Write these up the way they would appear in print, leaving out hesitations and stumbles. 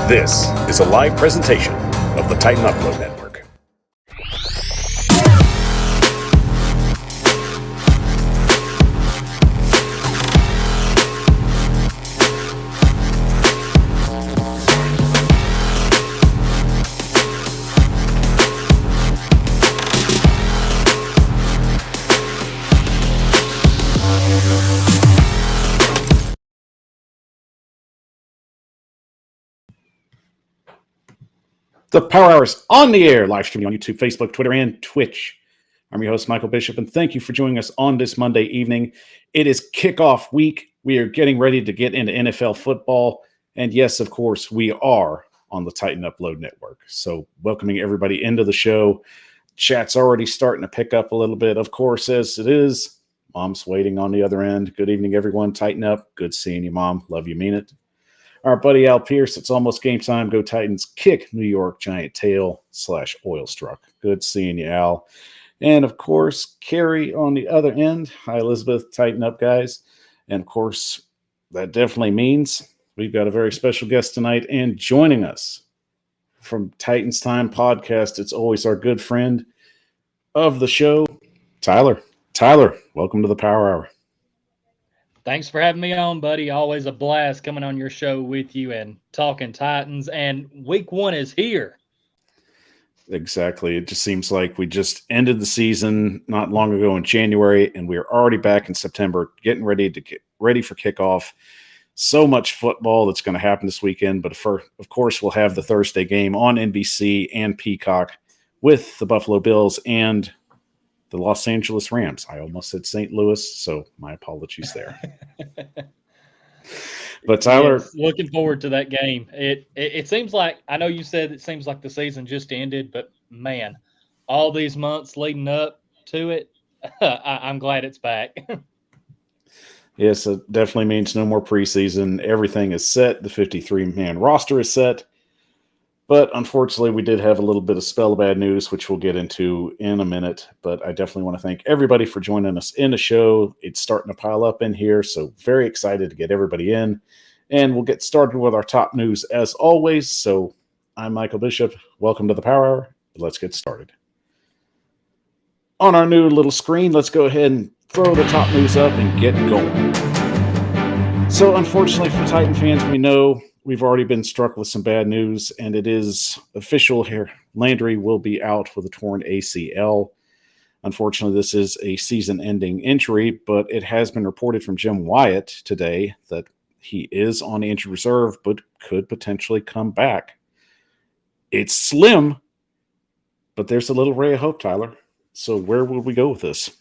This is a live presentation of the Titan Upload Network. The Power Hour is on the air, live streaming on YouTube, Facebook, Twitter, and Twitch. I'm your host, Michael Bishop, and thank you for joining us on this Monday evening. It is kickoff week. We are getting ready to get into NFL football. And yes, of course, we are on the Titan Upload Network. So welcoming everybody into the show. Chat's already starting to pick up a little bit, of course, as it is. Mom's waiting on the other end. Good evening, everyone. Tighten up. Good seeing you, Mom. Love you, mean it. Our buddy Al Pierce, it's almost game time. Go Titans, kick New York Giant tail / oil struck. Good seeing you, Al. And of course, Carrie on the other end. Hi, Elizabeth. Tighten up, guys. And of course, that definitely means we've got a very special guest tonight. And joining us from Titans Time Podcast, it's always our good friend of the show, Tyler. Tyler, welcome to the Power Hour. Thanks for having me on, buddy. Always a blast coming on your show with you and talking Titans. And week one is here. Exactly. It just seems like we just ended the season not long ago in January, and we're already back in September, getting ready to get ready for kickoff. So much football that's going to happen this weekend. But of course, we'll have the Thursday game on NBC and Peacock with the Buffalo Bills and the Los Angeles Rams. I almost said St. Louis, so my apologies there. But Tyler, yes, looking forward to that game. It seems like, I know you said it seems like the season just ended, but man, all these months leading up to it, I'm glad it's back. Yes, it definitely means no more preseason. Everything is set. The 53-man roster is set. But unfortunately, we did have a little bit of spell of bad news, which we'll get into in a minute. But I definitely want to thank everybody for joining us in the show. It's starting to pile up in here, so very excited to get everybody in. And we'll get started with our top news as always. So I'm Michael Bishop. Welcome to the Power Hour. Let's get started. On our new little screen, let's go ahead and throw the top news up and get going. So unfortunately for Titan fans, we know we've already been struck with some bad news, and it is official here. Landry will be out with a torn ACL. Unfortunately, this is a season-ending injury, but it has been reported from Jim Wyatt today that he is on the injured reserve, but could potentially come back. It's slim, but there's a little ray of hope, Tyler. So where will we go with this?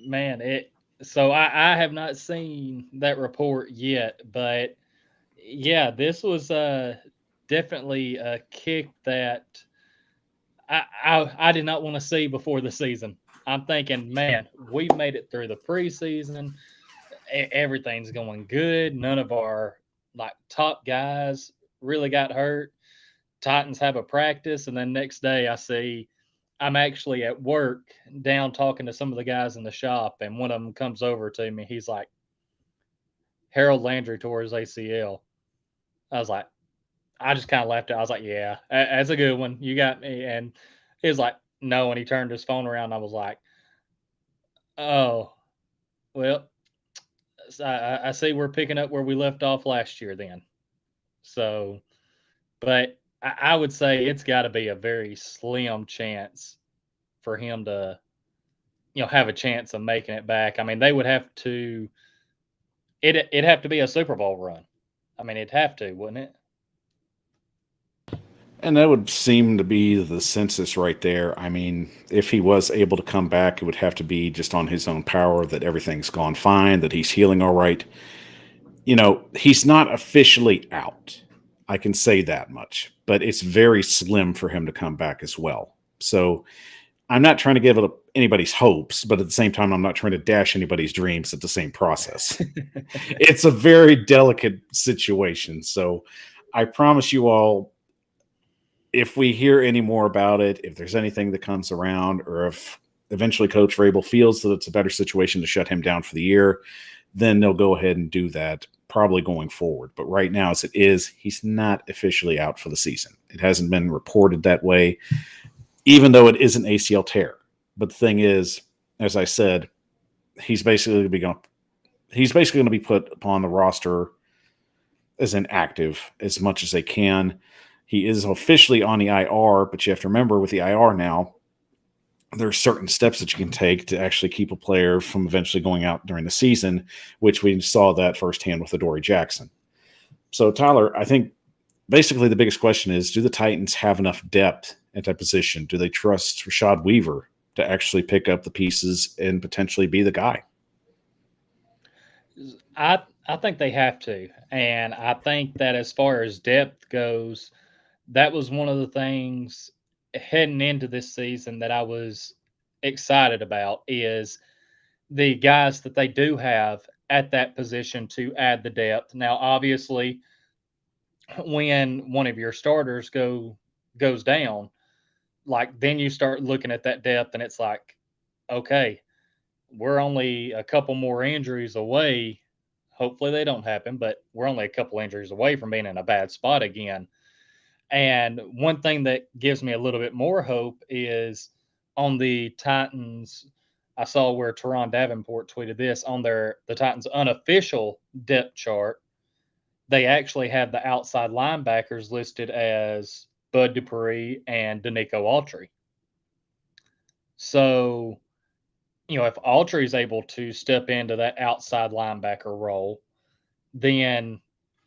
Man, So I have not seen that report yet, but yeah, this was definitely a kick that I did not want to see before the season. I'm thinking, man, we've made it through the preseason. Everything's going good. None of our top guys really got hurt. Titans have a practice, and then next day I see I'm actually at work down talking to some of the guys in the shop, and one of them comes over to me. He's like, Harold Landry tore his ACL. I was like, I just kind of laughed. I was like, yeah, that's a good one. You got me. And he was like, no. And he turned his phone around. And I was like, oh, well, I see we're picking up where we left off last year then. So, but I would say it's got to be a very slim chance for him to, have a chance of making it back. I mean, they would have to. It'd have to be a Super Bowl run. I mean, it'd have to, wouldn't it? And that would seem to be the census right there. I mean, if he was able to come back, it would have to be just on his own power, that everything's gone fine, that he's healing all right. He's not officially out. I can say that much. But it's very slim for him to come back as well. So I'm not trying to give up anybody's hopes, but at the same time, I'm not trying to dash anybody's dreams at the same process. It's a very delicate situation. So I promise you all, if we hear any more about it, if there's anything that comes around, or if eventually Coach Vrabel feels that it's a better situation to shut him down for the year, then they'll go ahead and do that. probably going forward. But right now, as it is, he's not officially out for the season. It hasn't been reported that way, even though it is an ACL tear. But the thing is, as I said, he's basically going to be put upon the roster as inactive as much as they can. He is officially on the IR, but you have to remember with the IR now, there are certain steps that you can take to actually keep a player from eventually going out during the season, which we saw that firsthand with Adoree Jackson. So, Tyler, I think basically the biggest question is, do the Titans have enough depth at that position? Do they trust Rashad Weaver to actually pick up the pieces and potentially be the guy? I think they have to, and I think that as far as depth goes, that was one of the things heading into this season that I was excited about is the guys that they do have at that position to add the depth. Now, obviously, when one of your starters goes down, like then you start looking at that depth and it's like, okay, we're only a couple more injuries away. Hopefully they don't happen, but we're only a couple injuries away from being in a bad spot again. And one thing that gives me a little bit more hope is on the Titans. I saw where Teron Davenport tweeted this on the Titans unofficial depth chart. They actually have the outside linebackers listed as Bud Dupree and Danico Autry. So, if Autry is able to step into that outside linebacker role, then,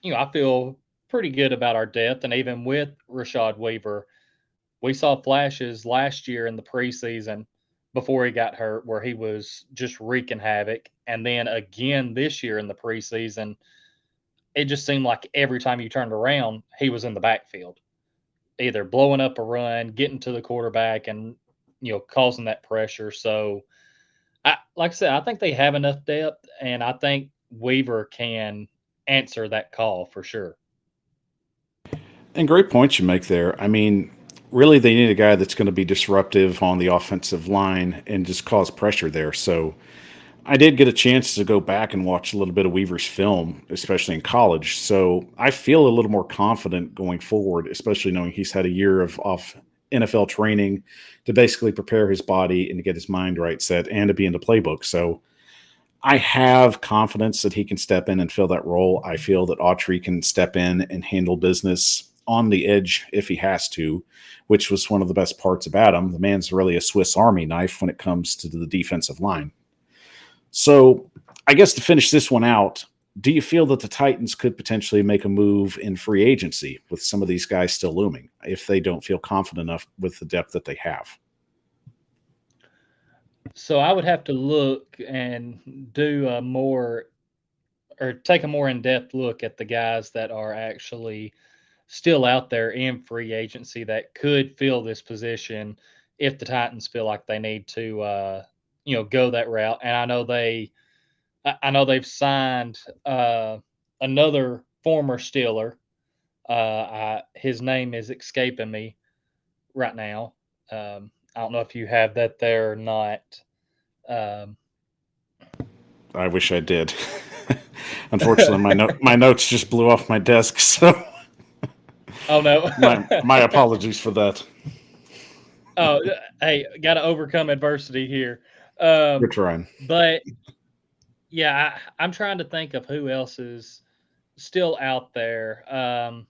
I feel pretty good about our depth. And even with Rashad Weaver, we saw flashes last year in the preseason before he got hurt where he was just wreaking havoc. And then again this year in the preseason, it just seemed like every time you turned around, he was in the backfield, either blowing up a run, getting to the quarterback, and causing that pressure. So, like I said, I think they have enough depth, and I think Weaver can answer that call for sure. And great points you make there. I mean, really, they need a guy that's going to be disruptive on the offensive line and just cause pressure there. So I did get a chance to go back and watch a little bit of Weaver's film, especially in college. So I feel a little more confident going forward, especially knowing he's had a year of off NFL training to basically prepare his body and to get his mind right set and to be in the playbook. So I have confidence that he can step in and fill that role. I feel that Autry can step in and handle business on the edge if he has to, which was one of the best parts about him. The man's really a Swiss Army knife when it comes to the defensive line. So I guess to finish this one out, do you feel that the Titans could potentially make a move in free agency with some of these guys still looming if they don't feel confident enough with the depth that they have? So I would have to look and do a more or take a more in-depth look at the guys that are actually still out there in free agency that could fill this position if the Titans feel like they need to go that route. And I know they've signed another former Steeler. His name is escaping me right now. I don't know if you have that there or not. Um, I wish I did. Unfortunately, my notes just blew off my desk, so oh no. my apologies for that. Oh, hey, got to overcome adversity here. We're Um, trying. but yeah, I'm trying to think of who else is still out there. I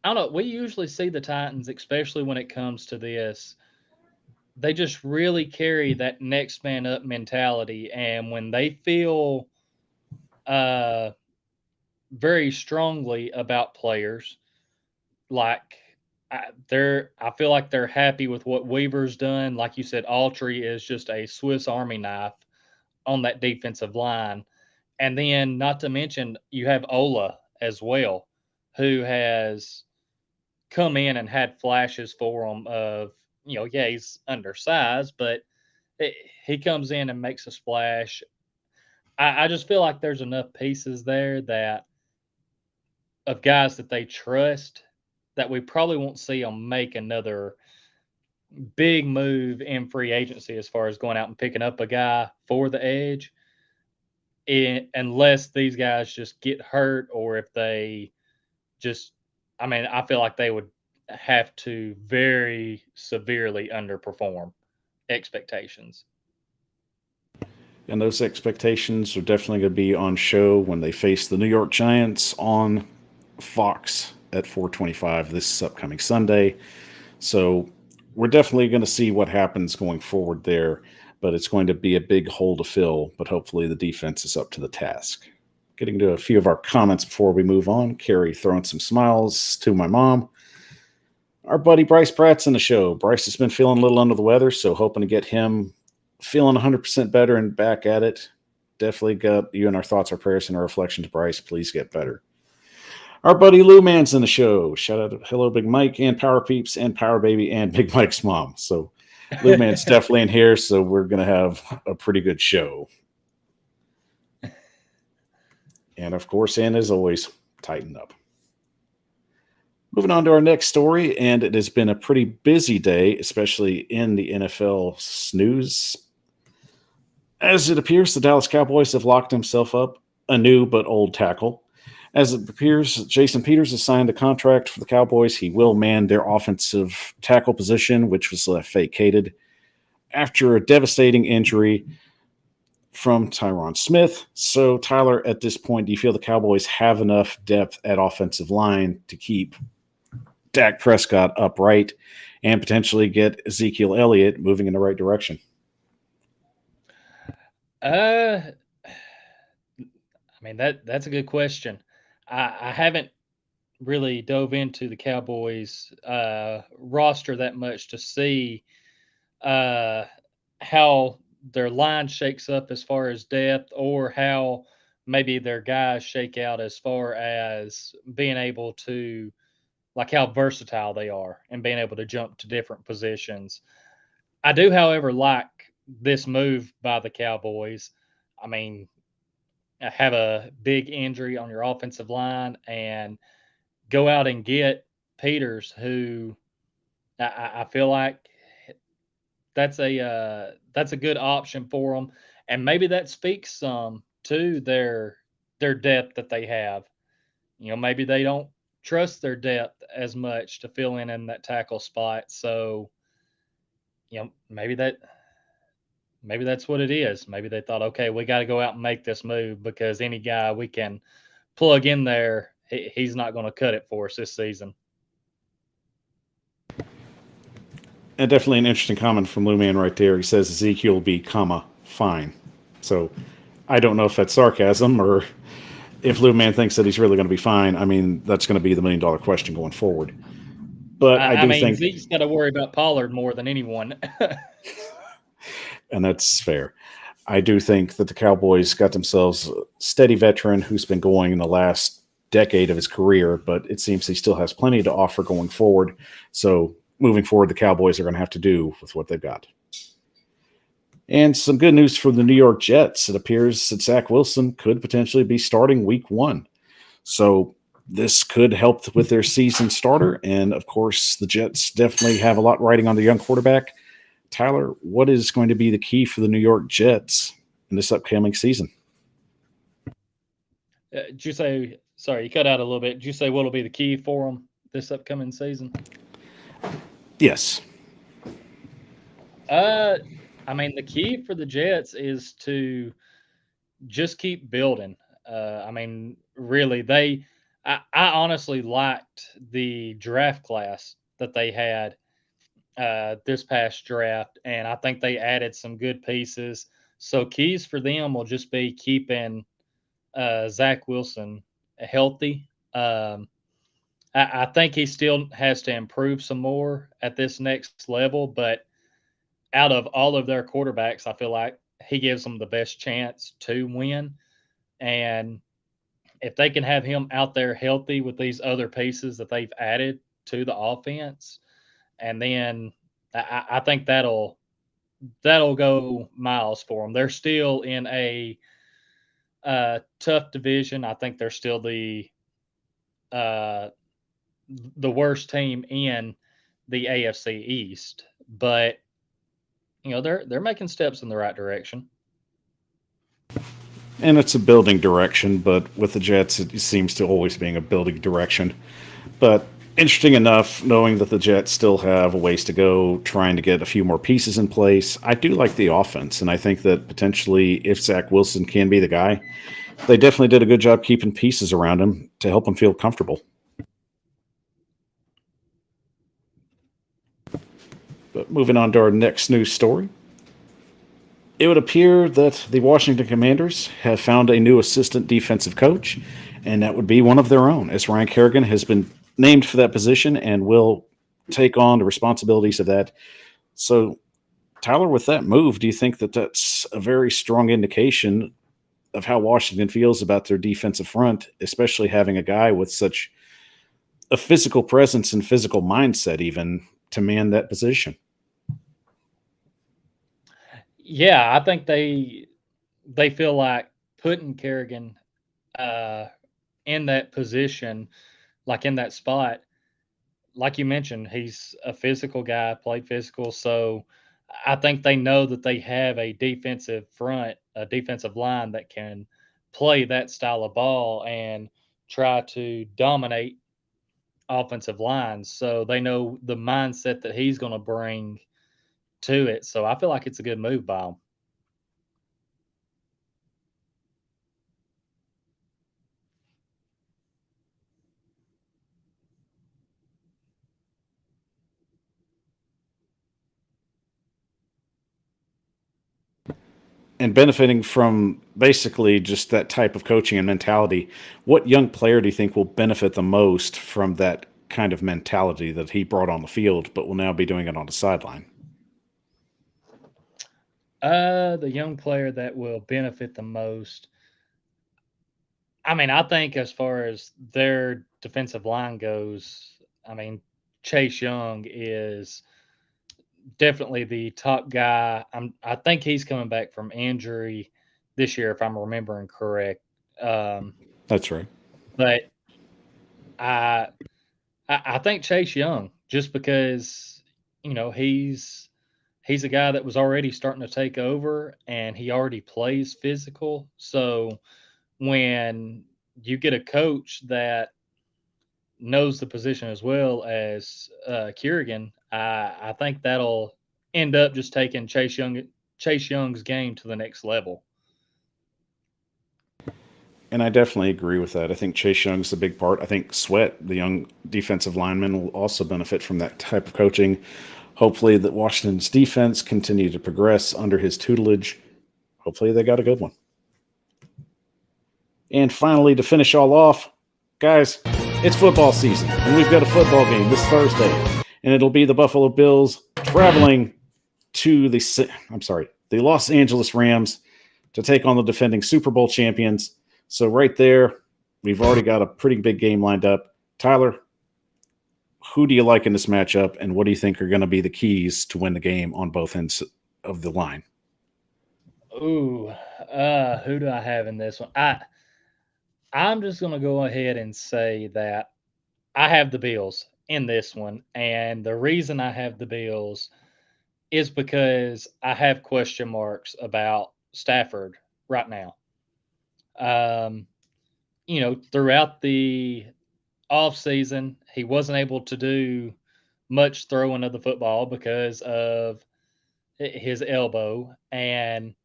don't know. We usually see the Titans, especially when it comes to this. They just really carry that next man up mentality, and when they feel uh, very strongly about players, like I feel like they're happy with what Weaver's done. Like you said, Autry is just a Swiss Army knife on that defensive line. And then, not to mention, you have Ola as well, who has come in and had flashes for him of, yeah, he's undersized, but it, he comes in and makes a splash. I just feel like there's enough pieces there that of guys that they trust that we probably won't see them make another big move in free agency as far as going out and picking up a guy for the edge. unless these guys just get hurt or if they just, I mean, I feel like they would have to very severely underperform expectations. And those expectations are definitely going to be on show when they face the New York Giants on Fox at 4:25 this upcoming Sunday. So we're definitely going to see what happens going forward there, but it's going to be a big hole to fill. But hopefully the defense is up to the task. Getting to a few of our comments before we move on. Carrie throwing some smiles to my mom. Our buddy Bryce Pratt's in the show. Bryce has been feeling a little under the weather, so hoping to get him feeling 100% better and back at it. Definitely got you in our thoughts, our prayers, and our reflections, Bryce. Please get better. Our buddy Lou Man's in the show. Shout out to Hello Big Mike and Power Peeps and Power Baby and Big Mike's mom. So Lou Man's definitely in here, so we're going to have a pretty good show. And of course, and as always, tighten up. Moving on to our next story, and it has been a pretty busy day, especially in the NFL news. As it appears, the Dallas Cowboys have locked himself up a new but old tackle. As it appears, Jason Peters has signed a contract for the Cowboys. He will man their offensive tackle position, which was left vacated after a devastating injury from Tyron Smith. So, Tyler, at this point, do you feel the Cowboys have enough depth at offensive line to keep Dak Prescott upright and potentially get Ezekiel Elliott moving in the right direction? Uh, I mean that's a good question. I haven't really dove into the Cowboys roster that much to see uh, how their line shakes up as far as depth, or how maybe their guys shake out as far as being able to, like, how versatile they are and being able to jump to different positions. I do, however, like this move by the Cowboys. I mean, have a big injury on your offensive line and go out and get Peters, who I feel like that's a good option for them, and maybe that speaks some to their depth that they have. You know, maybe they don't trust their depth as much to fill in that tackle spot. So, you know, maybe that's what it is. Maybe they thought, okay, we got to go out and make this move because any guy we can plug in there, he's not going to cut it for us this season. And definitely an interesting comment from Lou Man right there. He says Ezekiel will be, fine. So I don't know if that's sarcasm or if Lou Man thinks that he's really going to be fine. I mean, that's going to be the $1 million question going forward. But I I do mean, think, Zeke's got to worry about Pollard more than anyone. and that's fair. I do think that the Cowboys got themselves a steady veteran who's been going in the last decade of his career, but it seems he still has plenty to offer going forward. So moving forward, the Cowboys are going to have to do with what they've got. And some good news for the New York Jets. It appears that Zach Wilson could potentially be starting week 1. So this could help with their season starter. And of course, the Jets definitely have a lot riding on the young quarterback. Tyler, what is going to be the key for the New York Jets in this upcoming season? Did you say, sorry, you cut out a little bit. Did you say what'll be the key for them this upcoming season? Yes. I mean, the key for the Jets is to just keep building. I mean, really, I honestly liked the draft class that they had this past draft, and I think they added some good pieces. So keys for them will just be keeping Zach Wilson healthy. I think he still has to improve some more at this next level, but out of all of their quarterbacks, I feel like he gives them the best chance to win. And if they can have him out there healthy with these other pieces that they've added to the offense, and then I think that'll go miles for them. They're still in a tough division. I think they're still uh, the worst team in the AFC East, but you know they're making steps in the right direction. And it's a building direction, but with the Jets, it seems to always being a building direction. But interesting enough, knowing that the Jets still have a ways to go, trying to get a few more pieces in place, I do like the offense, and I think that potentially if Zach Wilson can be the guy, they definitely did a good job keeping pieces around him to help him feel comfortable. But moving on to our next news story. It would appear that the Washington Commanders have found a new assistant defensive coach, and that would be one of their own, as Ryan Kerrigan has been named for that position and will take on the responsibilities of that. So, Tyler, with that move, do you think that that's a very strong indication of how Washington feels about their defensive front, especially having a guy with such a physical presence and physical mindset, even to man that position? Yeah, I think they feel like putting Kerrigan uh, in that position, like in that spot, like you mentioned, he's a physical guy, played physical. So I think they know that they have a defensive front, a defensive line that can play that style of ball and try to dominate offensive lines. So they know the mindset that he's going to bring to it. So I feel like it's a good move by him. And benefiting from basically just that type of coaching and mentality, what young player do you think will benefit the most from that kind of mentality that he brought on the field, but will now be doing it on the sideline? The young player that will benefit the most. I mean, I think as far as their defensive line goes, I mean, Chase Young is definitely the top guy. I think he's coming back from injury this year, if I'm remembering correct. Um, That's right. but I, I think Chase Young, just because he's a guy that was already starting to take over, and he already plays physical. So when you get a coach that knows the position as well as Kerrigan, I think that'll end up just taking Chase Young's game to the next level. And I definitely agree with that. I think Chase Young's a big part. I think Sweat, the young defensive lineman, will also benefit from that type of coaching. Hopefully, that Washington's defense continue to progress under his tutelage. Hopefully, they got a good one. And finally, to finish all off, guys, it's football season, and we've got a football game this Thursday, and it'll be the Buffalo Bills traveling to the Los Angeles Rams to take on the defending Super Bowl champions. So right there, we've already got a pretty big game lined up. Tyler, who do you like in this matchup, and what do you think are going to be the keys to win the game on both ends of the line? Ooh, who do I have in this one? I'm just gonna go ahead and say that I have the Bills in this one, and the reason I have the Bills is because I have question marks about Stafford right now. Um, throughout the off season, he wasn't able to do much throwing of the football because of his elbow, and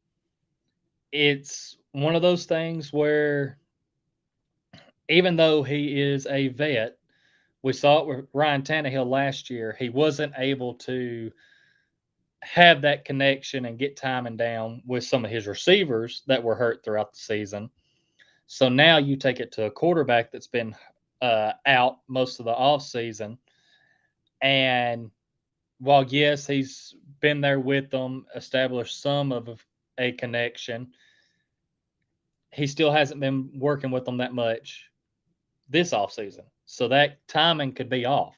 it's one of those things where even though he is a vet, we saw it with Ryan Tannehill last year. He wasn't able to have that connection and get timing down with some of his receivers that were hurt throughout the season. So now you take it to a quarterback that's been out most of the offseason. And while, yes, he's been there with them, established some of a connection, he still hasn't been working with them that much this offseason. So that timing could be off.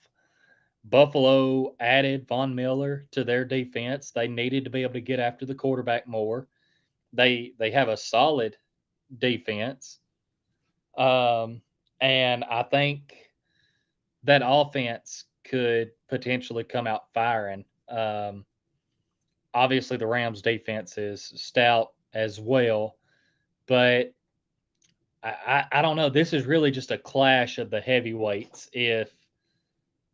Buffalo added Von Miller to their defense. They needed to be able to get after the quarterback more. They have a solid defense. Um, and I think that offense could potentially come out firing. Obviously, the Rams' defense is stout as well, but I don't know. This is really just a clash of the heavyweights,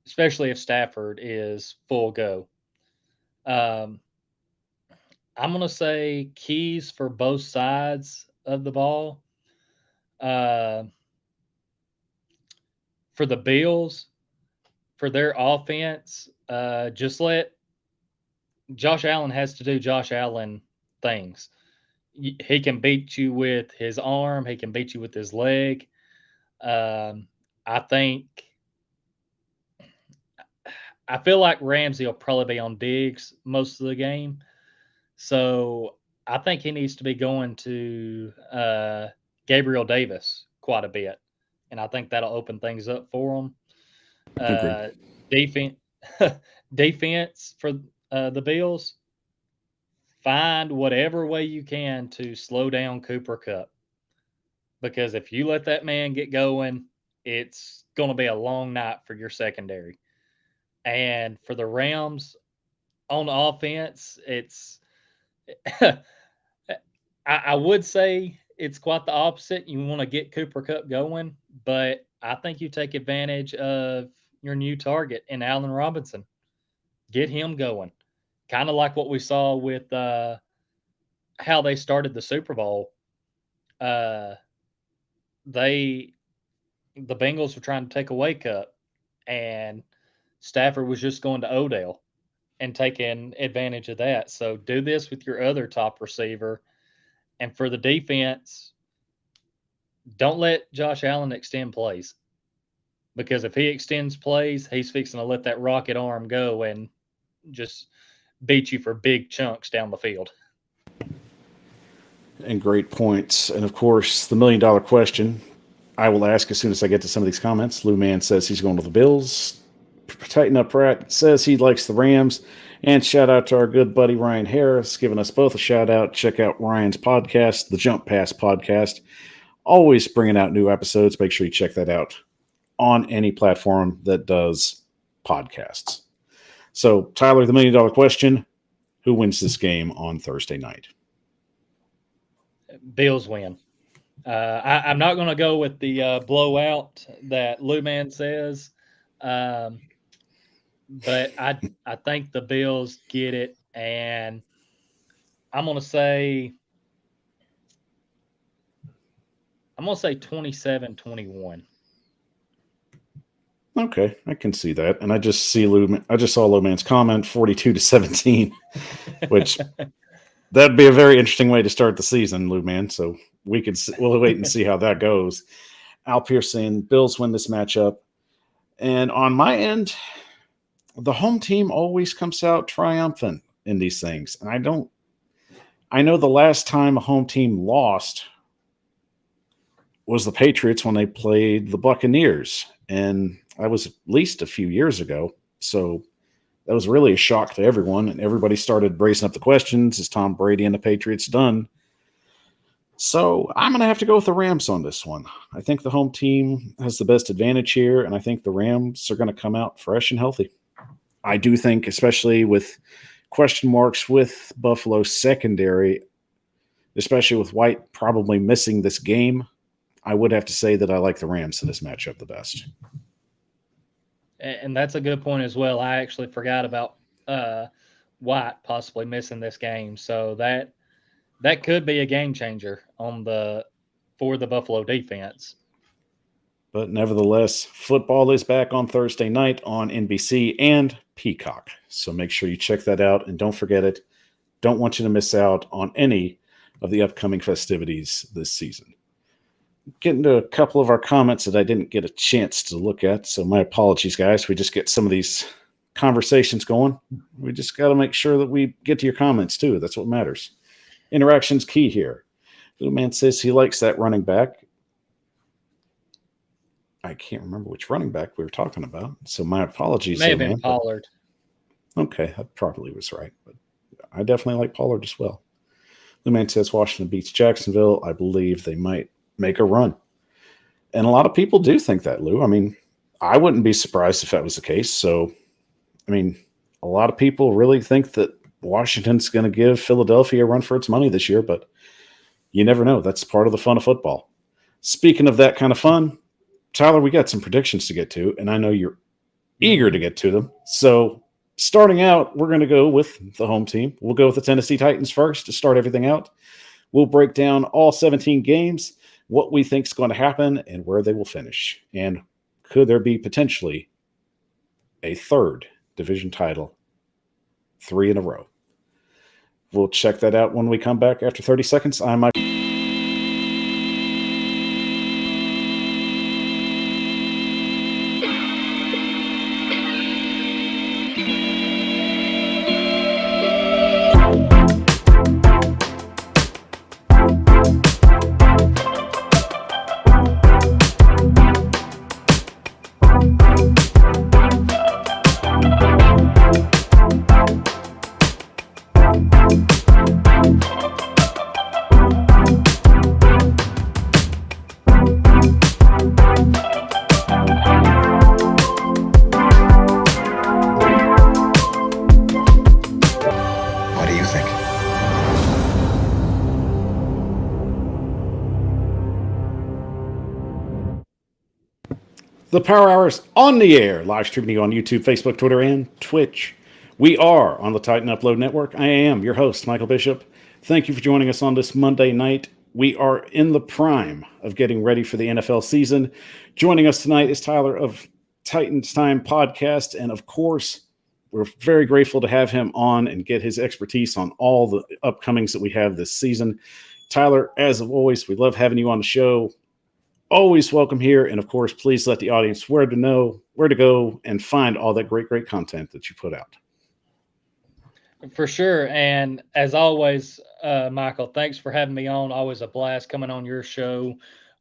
especially if Stafford is full go. Um, I'm going to say keys for both sides of the ball. Uh, for the Bills, for their offense, just let Josh Allen has to do Josh Allen things. He can beat you with his arm. He can beat you with his leg. Um, I think I feel like Ramsey will probably be on Diggs most of the game. So I think he needs to be going to Gabriel Davis quite a bit, and I think that'll open things up for him. Agreed. Defense, defense for the Bills. Find whatever way you can to slow down Cooper Kupp, because if you let that man get going, it's going to be a long night for your secondary. And for the Rams on offense, it's I would say it's quite the opposite. You want to get Cooper Kupp going, but I think you take advantage of your new target in Allen Robinson. Get him going. Kind of like what we saw with how they started the Super Bowl. Uh, they the Bengals were trying to take away Kupp, and Stafford was just going to Odell and taking advantage of that. So do this with your other top receiver. And for the defense, don't let Josh Allen extend plays, because if he extends plays, he's fixing to let that rocket arm go and just beat you for big chunks down the field. And great points. And of course, the $1,000,000 question I will ask as soon as I get to some of these comments. Lou Man says he's going to the Bills. Tighten Up Pratt says he likes the Rams. And shout out to our good buddy Ryan Harris, giving us both a shout out. Check out Ryan's podcast, the Jump Pass podcast. Always bringing out new episodes. Make sure you check that out on any platform that does podcasts. So, Tyler, the $1,000,000 question: who wins this game on Thursday night? Bills win. I'm not going to go with the blowout that Lou Man says, but I think the Bills get it, and I'm going to say 27-21. Okay, I can see that, and I just saw Lou Man's comment 42-17, which that'd be a very interesting way to start the season, Lou Man. So we'll wait and see how that goes. Al Pierce saying Bills win this matchup, and on my end, the home team always comes out triumphant in these things, and I know the last time a home team lost was the Patriots when they played the Buccaneers, and that was at least a few years ago. So that was really a shock to everyone, and everybody started bracing up the questions: is Tom Brady and the Patriots done? So I'm going to have to go with the Rams on this one. I think the home team has the best advantage here, and I think the Rams are going to come out fresh and healthy. I do think, especially with question marks with Buffalo's secondary, especially with White probably missing this game, I would have to say that I like the Rams in this matchup the best. And that's a good point as well. I actually forgot about White possibly missing this game, so that could be a game changer for the Buffalo defense. But nevertheless, football is back on Thursday night on NBC and Peacock. So make sure you check that out, and don't forget it. Don't want you to miss out on any of the upcoming festivities this season. Getting to a couple of our comments that I didn't get a chance to look at, so my apologies, guys. We just get some of these conversations going. We just got to make sure that we get to your comments, too. That's what matters. Interaction's key here. Blue Man says he likes that running back. I can't remember which running back we were talking about, so my apologies. May have been Pollard. Okay, that probably was right, but I definitely like Pollard as well. Blue Man says Washington beats Jacksonville. I believe they might make a run. And a lot of people do think that, Lou. I mean, I wouldn't be surprised if that was the case. So, I mean, a lot of people really think that Washington's going to give Philadelphia a run for its money this year, but You never know. That's part of the fun of football. Speaking of that kind of fun, Tyler, we got some predictions to get to, and I know you're eager to get to them. So, starting out, we're going to go with the home team. We'll go with the Tennessee Titans first to start everything out. We'll break down all 17 games, what we think is going to happen, and where they will finish. And could there be potentially a third division title, 3 in a row? We'll check that out when we come back after 30 seconds. I'm Mike. The Power Hour is on the air, live streaming you on YouTube, Facebook, Twitter, and Twitch. We are on the Titan Upload Network. I am your host, Michael Bishop. Thank you for joining us on this Monday night. We are in the prime of getting ready for the NFL season. Joining us tonight is Tyler of Titans Time Podcast, and of course, we're very grateful to have him on and get his expertise on all the upcomings that we have this season. Tyler, as always, we love having you on the show. Always welcome here. And of course, please let the audience where to go and find all that great content that you put out. For sure. And as always, Michael, thanks for having me on. Always a blast coming on your show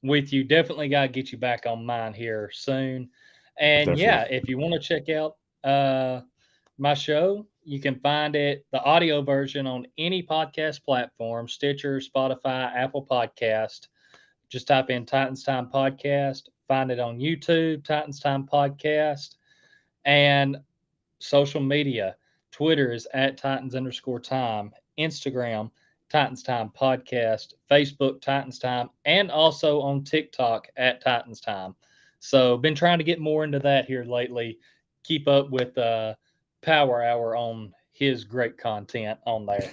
with you. Definitely got to get you back on mine here soon. And Definitely. Yeah, if you want to check out my show, you can find it, the audio version, on any podcast platform, Stitcher, Spotify, Apple Podcast. Just type in Titans Time Podcast. Find it on YouTube, Titans Time Podcast. And social media, Twitter is at Titans_time. Instagram, Titans Time Podcast. Facebook, Titans Time. And also on TikTok at Titans Time. So been trying to get more into that here lately. Keep up with Power Hour on his great content on there.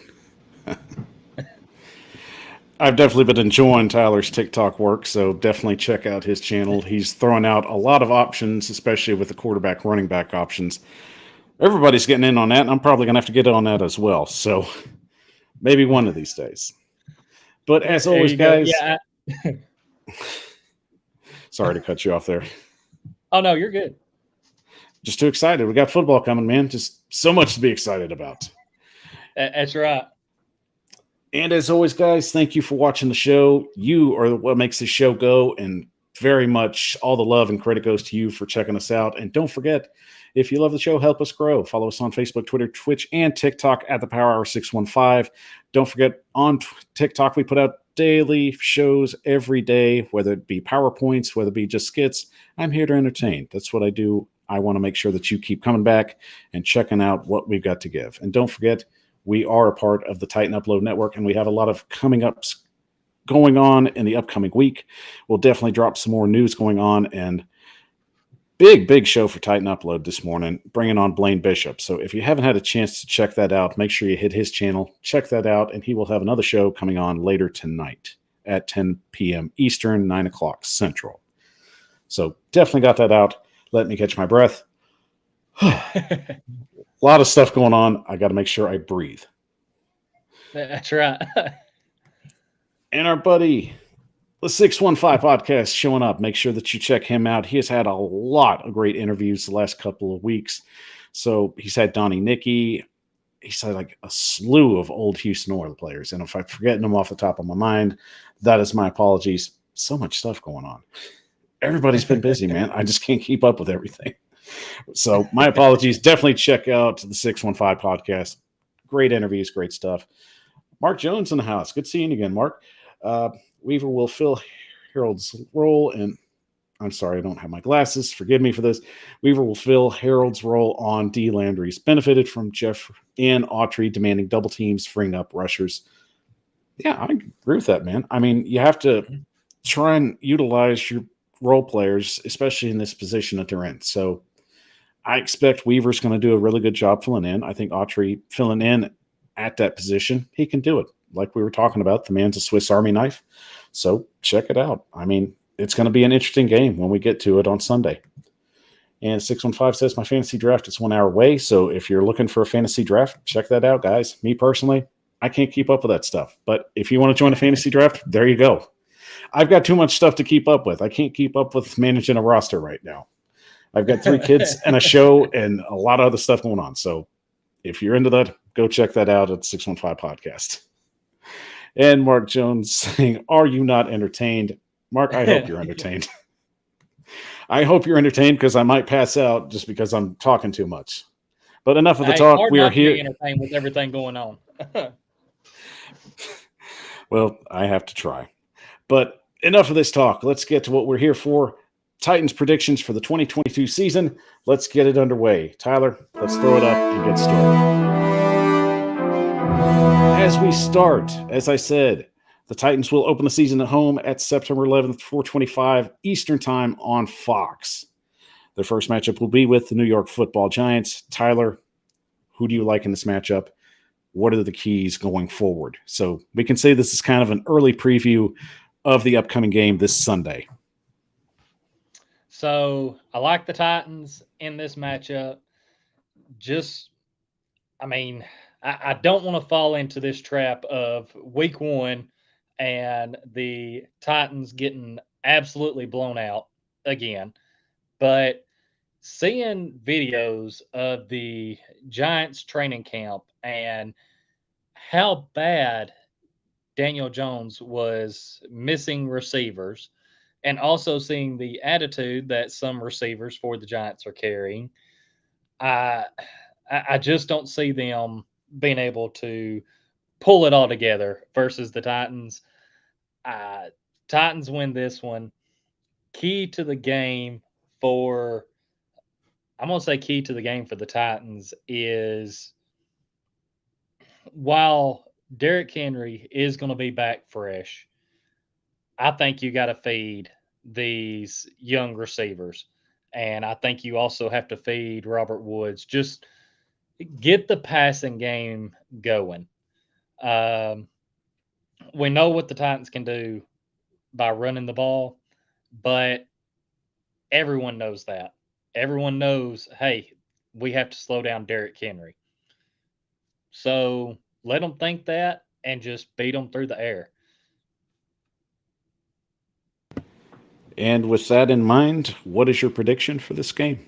I've definitely been enjoying Tyler's TikTok work, so definitely check out his channel. He's throwing out a lot of options, especially with the quarterback, running back options. Everybody's getting in on that, and I'm probably going to have to get on that as well. So maybe one of these days. But as always, guys... Yeah, sorry to cut you off there. Oh, no, you're good. Just too excited. We got football coming, man. Just so much to be excited about. That's right. And as always, guys, thank you for watching the show. You are what makes this show go, and very much all the love and credit goes to you for checking us out. And don't forget, if you love the show, help us grow. Follow us on Facebook, Twitter, Twitch, and TikTok at the Power Hour 615. Don't forget, on TikTok, we put out daily shows every day, whether it be PowerPoints, whether it be just skits. I'm here to entertain. That's what I do. I want to make sure that you keep coming back and checking out what we've got to give. And don't forget, we are a part of the Titan Upload Network, and we have a lot of coming ups going on in the upcoming week. We'll definitely drop some more news going on, and big show for Titan Upload this morning, bringing on Blaine Bishop. So if you haven't had a chance to check that out, make sure you hit his channel, check that out, and he will have another show coming on later tonight at 10 p.m. Eastern, 9 o'clock Central. So definitely got that out. Let me catch my breath. A lot of stuff going on. I got to make sure I breathe. That's right. And our buddy, the 615 podcast, showing up. Make sure that you check him out. He has had a lot of great interviews the last couple of weeks. So he's had Donnie Nicky. He's had like a slew of old Houston Oilers players. And if I'm forgetting them off the top of my mind, that is my apologies. So much stuff going on. Everybody's been busy, man. I just can't keep up with everything. So my apologies. Definitely check out the 615 podcast. Great interviews, great stuff. Mark Jones in the house. Good seeing you again, Mark. Weaver will fill Harold's role, and I'm sorry, I don't have my glasses. Forgive me for this. Weaver will fill Harold's role on D. Landry's. Benefited from Jeff and Autry demanding double teams, freeing up rushers. Yeah, I agree with that, man. I mean, you have to Mhm. try and utilize your role players, especially in this position that they're in. So I expect Weaver's going to do a really good job filling in. I think Autry filling in at that position, he can do it. Like we were talking about, the man's a Swiss Army knife. So check it out. I mean, it's going to be an interesting game when we get to it on Sunday. And 615 says my fantasy draft is 1 hour away. So if you're looking for a fantasy draft, check that out, guys. Me personally, I can't keep up with that stuff. But if you want to join a fantasy draft, there you go. I've got too much stuff to keep up with. I can't keep up with managing a roster right now. I've got 3 kids and a show and a lot of other stuff going on. So if you're into that, go check that out at 615 Podcast. And Mark Jones saying, are you not entertained? Mark, I hope you're entertained. I hope you're entertained because I might pass out just because I'm talking too much. But enough of the Hey, it's talk. hard We are not to be here. entertained with everything going on. Well, I have to try. But enough of this talk. Let's get to what we're here for. Titans predictions for the 2022 season. Let's get it underway. Tyler, let's throw it up and get started. As we start, as I said, the Titans will open the season at home at September 11th, 4:25 Eastern Time on Fox. Their first matchup will be with the New York Football Giants. Tyler, who do you like in this matchup? What are the keys going forward? So we can say this is kind of an early preview of the upcoming game this Sunday. So I like the Titans in this matchup. Just, I mean, I don't want to fall into this trap of week one and the Titans getting absolutely blown out again. But seeing videos of the Giants training camp and how bad Daniel Jones was missing receivers, and also seeing the attitude that some receivers for the Giants are carrying, I I just don't see them being able to pull it all together versus the Titans. Uh, Titans win this one. Key to the game for I'm gonna say key to the game for the Titans is while Derrick Henry is gonna be back fresh, I think you got to feed these young receivers. And I think you also have to feed Robert Woods. Just get the passing game going. Um, we know what the Titans can do by running the ball, but everyone knows that. Everyone knows, hey, we have to slow down Derrick Henry. So let them think that and just beat them through the air. And with that in mind, what is your prediction for this game?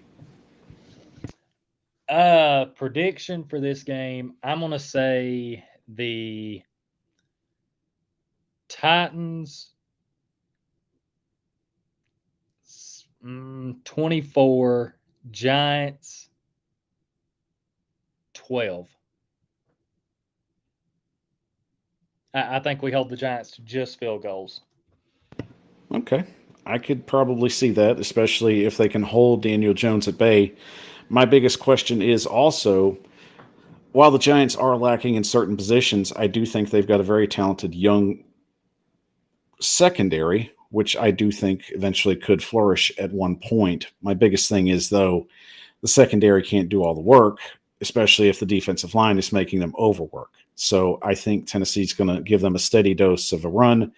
Prediction for this game. I'm gonna say the Titans 24, Giants 12. I think we hold the Giants to just field goals. Okay. I could probably see that, especially if they can hold Daniel Jones at bay. My biggest question is also while the Giants are lacking in certain positions, I do think they've got a very talented young secondary, which I do think eventually could flourish at one point. My biggest thing is, though, the secondary can't do all the work, especially if the defensive line is making them overwork. So I think Tennessee's going to give them a steady dose of a run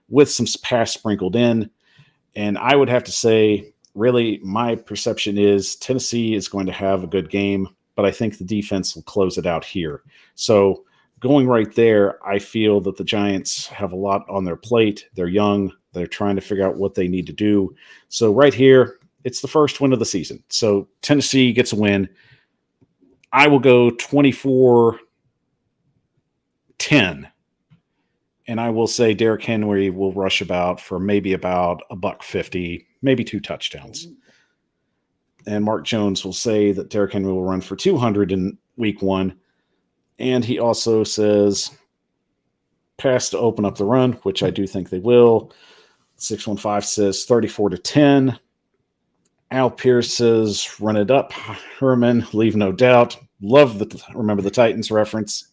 with some pass sprinkled in. And I would have to say, really, my perception is Tennessee is going to have a good game, but I think the defense will close it out here. So going right there, I feel that the Giants have a lot on their plate. They're young. They're trying to figure out what they need to do. So right here, it's the first win of the season. So Tennessee gets a win. I will go 24-10. And I will say Derrick Henry will rush about for maybe about $150, maybe 2 touchdowns. And Mark Jones will say that Derrick Henry will run for 200 in week 1. And he also says pass to open up the run, which I do think they will. 615 says 34-10. Al Pierce says run it up. Herman, leave no doubt. Love the Remember the Titans reference.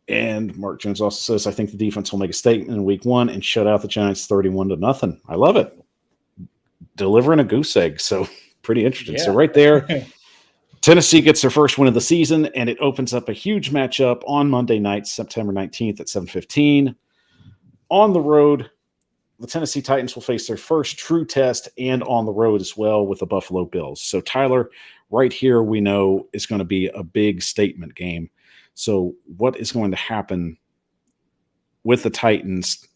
And Mark Jones also says, I think the defense will make a statement in week 1 and shut out the Giants 31-0. I love it. Delivering a goose egg. So pretty interesting. Yeah. So right there, Tennessee gets their first win of the season, and it opens up a huge matchup on Monday night, September 19th at 7:15. On the road, the Tennessee Titans will face their first true test and on the road as well with the Buffalo Bills. So, Tyler, right here we know is going to be a big statement game. So, what is going to happen with the Titans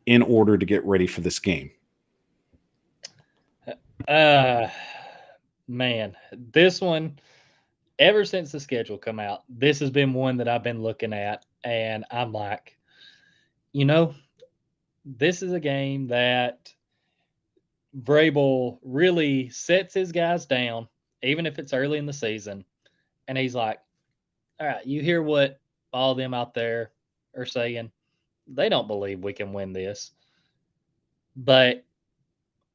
in order to get ready for this game? Man, this one, ever since the schedule come out, this has been one that I've been looking at, and I'm like, you know, this is a game that Vrabel really sets his guys down, even if it's early in the season, and he's like, all right, you hear what all them out there are saying? They don't believe we can win this. But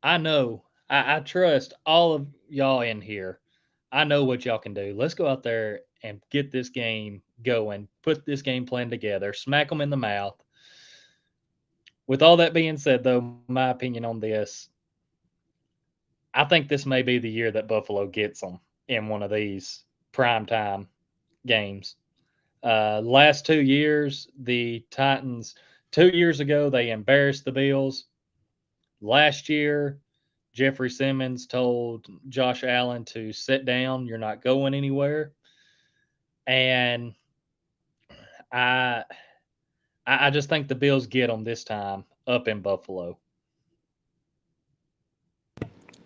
I know, I trust all of y'all in here. I know what y'all can do. Let's go out there and get this game going, put this game plan together, smack them in the mouth. With all that being said, though, my opinion on this, I think this may be the year that Buffalo gets them in one of these primetime games. Last 2 years, the Titans, 2 years ago, they embarrassed the Bills. Last year, Jeffrey Simmons told Josh Allen to sit down. You're not going anywhere. And I, I just think the Bills get them this time up in Buffalo.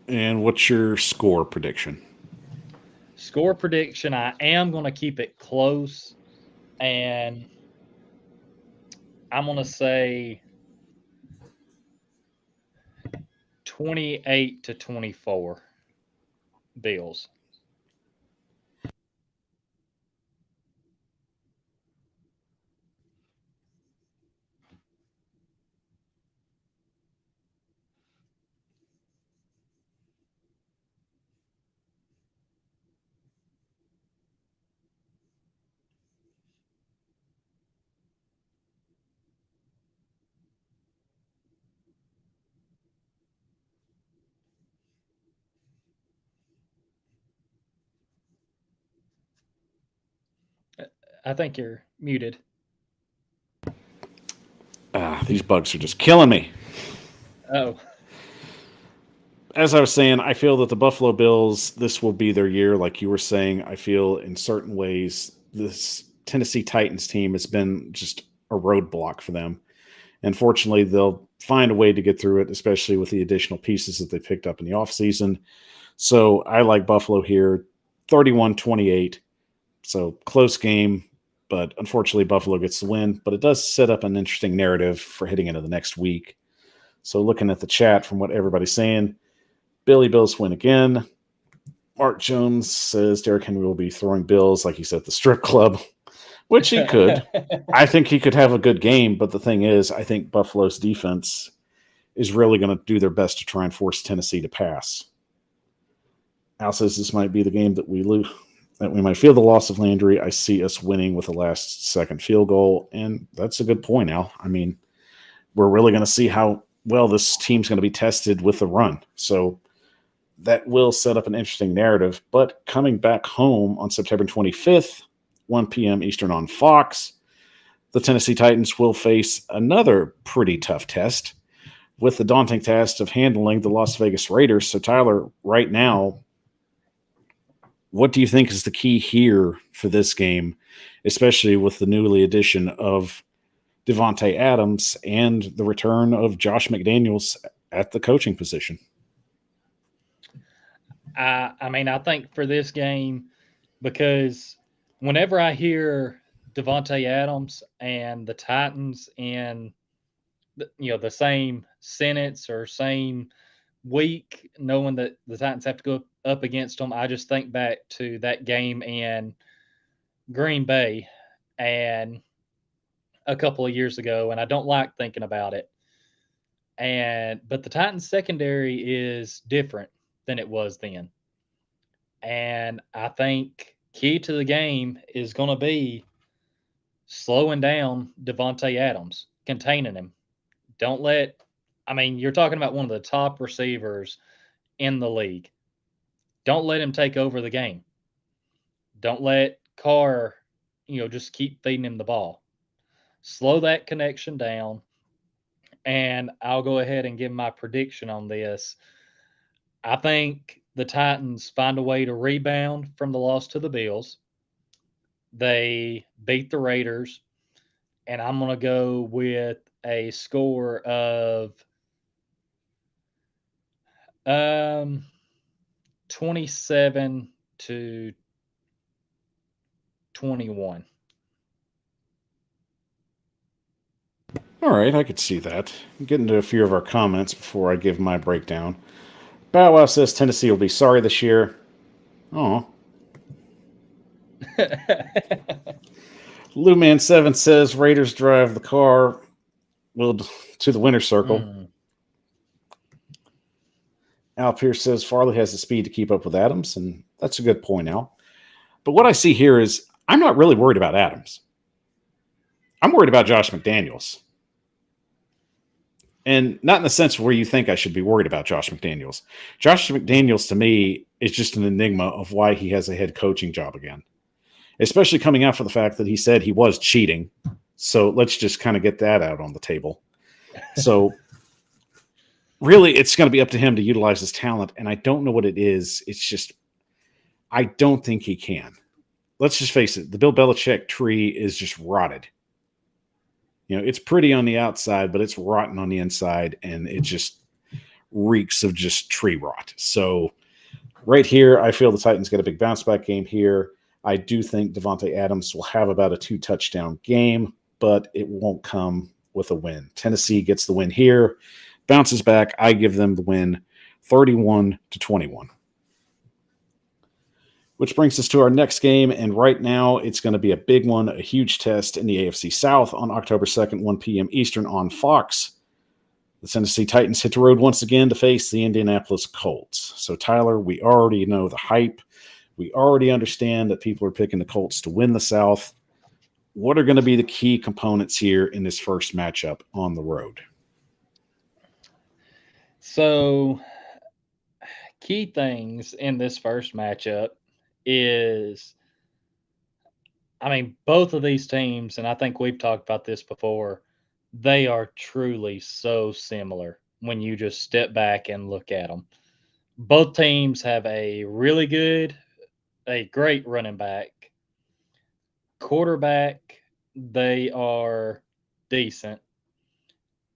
And what's your score prediction? Score prediction: I am going to keep it close, and I'm going to say 28-24 Bills. I think you're muted. These bugs are just killing me. Oh, As I was saying, I feel that the Buffalo Bills, this will be their year. Like you were saying, I feel in certain ways this Tennessee Titans team has been just a roadblock for them. And fortunately, they'll find a way to get through it, especially with the additional pieces that they picked up in the offseason. So I like Buffalo here, 31-28. So close game, but unfortunately, Buffalo gets the win. But it does set up an interesting narrative for heading into the next week. So looking at the chat from what everybody's saying, Billy Bills win again. Mark Jones says Derrick Henry will be throwing bills like he's at the strip club, which he could. I think he could have a good game, but the thing is, I think Buffalo's defense is really going to do their best to try and force Tennessee to pass. Al says this might be the game that we lose, that we might feel the loss of Landry. I see us winning with a last-second field goal, and that's a good point, Al. I mean, we're really going to see how well this team's going to be tested with the run. So that will set up an interesting narrative. But coming back home on September 25th, 1 p.m. Eastern on Fox, the Tennessee Titans will face another pretty tough test with the daunting task of handling the Las Vegas Raiders. So, Tyler, right now, what do you think is the key here for this game, especially with the newly addition of Devontae Adams and the return of Josh McDaniels at the coaching position? I mean, I think for this game, because whenever I hear Devontae Adams and the Titans in the same sentence or same week, knowing that the Titans have to go up against them, I just think back to that game in Green Bay and a couple of years ago, and I don't like thinking about it. But the Titans secondary is different than it was then. And I think key to the game is going to be slowing down Devontae Adams, containing him. Don't let, I mean, you're talking about one of the top receivers in the league. Don't let him take over the game. Don't let Carr, just keep feeding him the ball. Slow that connection down. And I'll go ahead and give my prediction on this. I think the Titans find a way to rebound from the loss to the Bills. They beat the Raiders, and I'm going to go with a score of 27 to 21. All right, I could see that. Get into a few of our comments before I give my breakdown. Bow Wow says Tennessee will be sorry this year. Oh. Lou Man 7 says Raiders drive the car to the winner's circle. Al Pierce says Farley has the speed to keep up with Adams, and that's a good point, Al. But what I see here is I'm not really worried about Adams. I'm worried about Josh McDaniels. And not in the sense where you think I should be worried about Josh McDaniels. Josh McDaniels, to me, is just an enigma of why he has a head coaching job again, especially coming out for the fact that he said he was cheating. So let's just kind of get that out on the table. So really, it's going to be up to him to utilize his talent, and I don't know what it is. It's just I don't think he can. Let's just face it. The Bill Belichick tree is just rotted. It's pretty on the outside, but it's rotten on the inside, and it just reeks of just tree rot. So right here, I feel the Titans get a big bounce back game here. I do think Devontae Adams will have about a 2-touchdown game, but it won't come with a win. Tennessee gets the win here, bounces back. I give them the win 31-21. Which brings us to our next game, and right now it's going to be a big one, a huge test in the AFC South on October 2nd, 1 p.m. Eastern on Fox. The Tennessee Titans hit the road once again to face the Indianapolis Colts. So, Tyler, we already know the hype. We already understand that people are picking the Colts to win the South. What are going to be the key components here in this first matchup on the road? So, key things in this first matchup is, both of these teams, and I think we've talked about this before, they are truly so similar when you just step back and look at them. Both teams have a great running back. Quarterback, they are decent.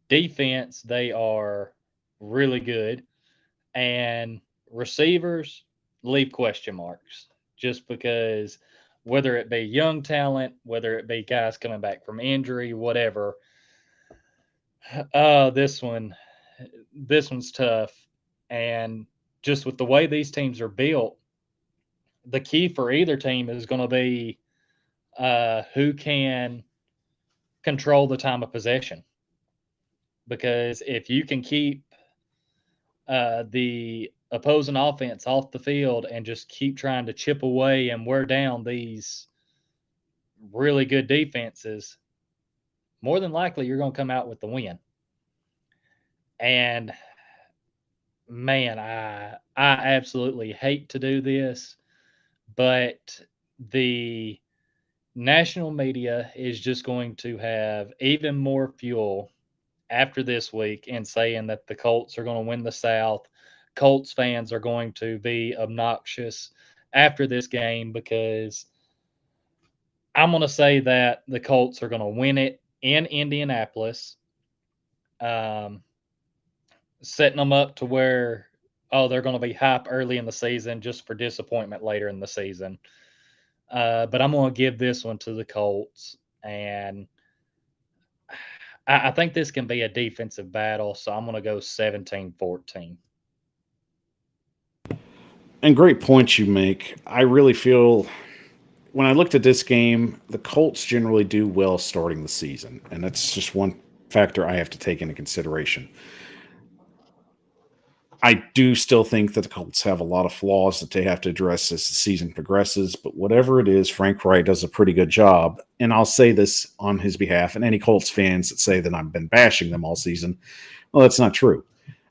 Defense, they are really good. And receivers, leave question marks just because whether it be young talent, whether it be guys coming back from injury, whatever. This one's tough. And just with the way these teams are built, the key for either team is going to be who can control the time of possession. Because if you can keep the opposing offense off the field and just keep trying to chip away and wear down these really good defenses, more than likely you're going to come out with the win. And man, I absolutely hate to do this, but the national media is just going to have even more fuel after this week in saying that the Colts are going to win the South. Colts fans are going to be obnoxious after this game because I'm going to say that the Colts are going to win it in Indianapolis, setting them up to where, they're going to be hype early in the season just for disappointment later in the season. But I'm going to give this one to the Colts, and I think this can be a defensive battle, so I'm going to go 17-14. And great points you make. I really feel when I looked at this game, the Colts generally do well starting the season, and that's just one factor I have to take into consideration. I do still think that the Colts have a lot of flaws that they have to address as the season progresses, but whatever it is, Frank Wright does a pretty good job, and I'll say this on his behalf, and any Colts fans that say that I've been bashing them all season, well, that's not true.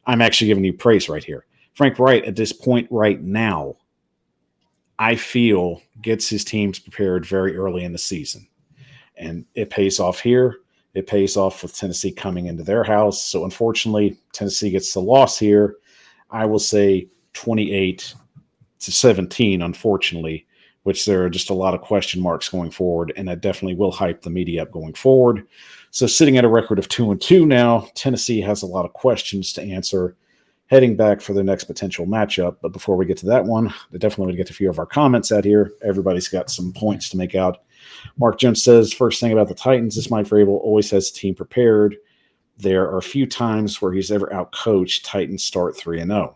I'm actually giving you praise right here. Frank Wright, at this point right now, I feel gets his teams prepared very early in the season. And it pays off here. It pays off with Tennessee coming into their house. So unfortunately, Tennessee gets the loss here. I will say 28-17, unfortunately, which there are just a lot of question marks going forward, and that definitely will hype the media up going forward. So sitting at a record of 2-2 now, Tennessee has a lot of questions to answer heading back for their next potential matchup. But before we get to that one, I definitely want to get to a few of our comments out here. Everybody's got some points to make out. Mark Jones says, first thing about the Titans is Mike Vrabel always has the team prepared. There are a few times where he's ever outcoached. Titans start 3-0.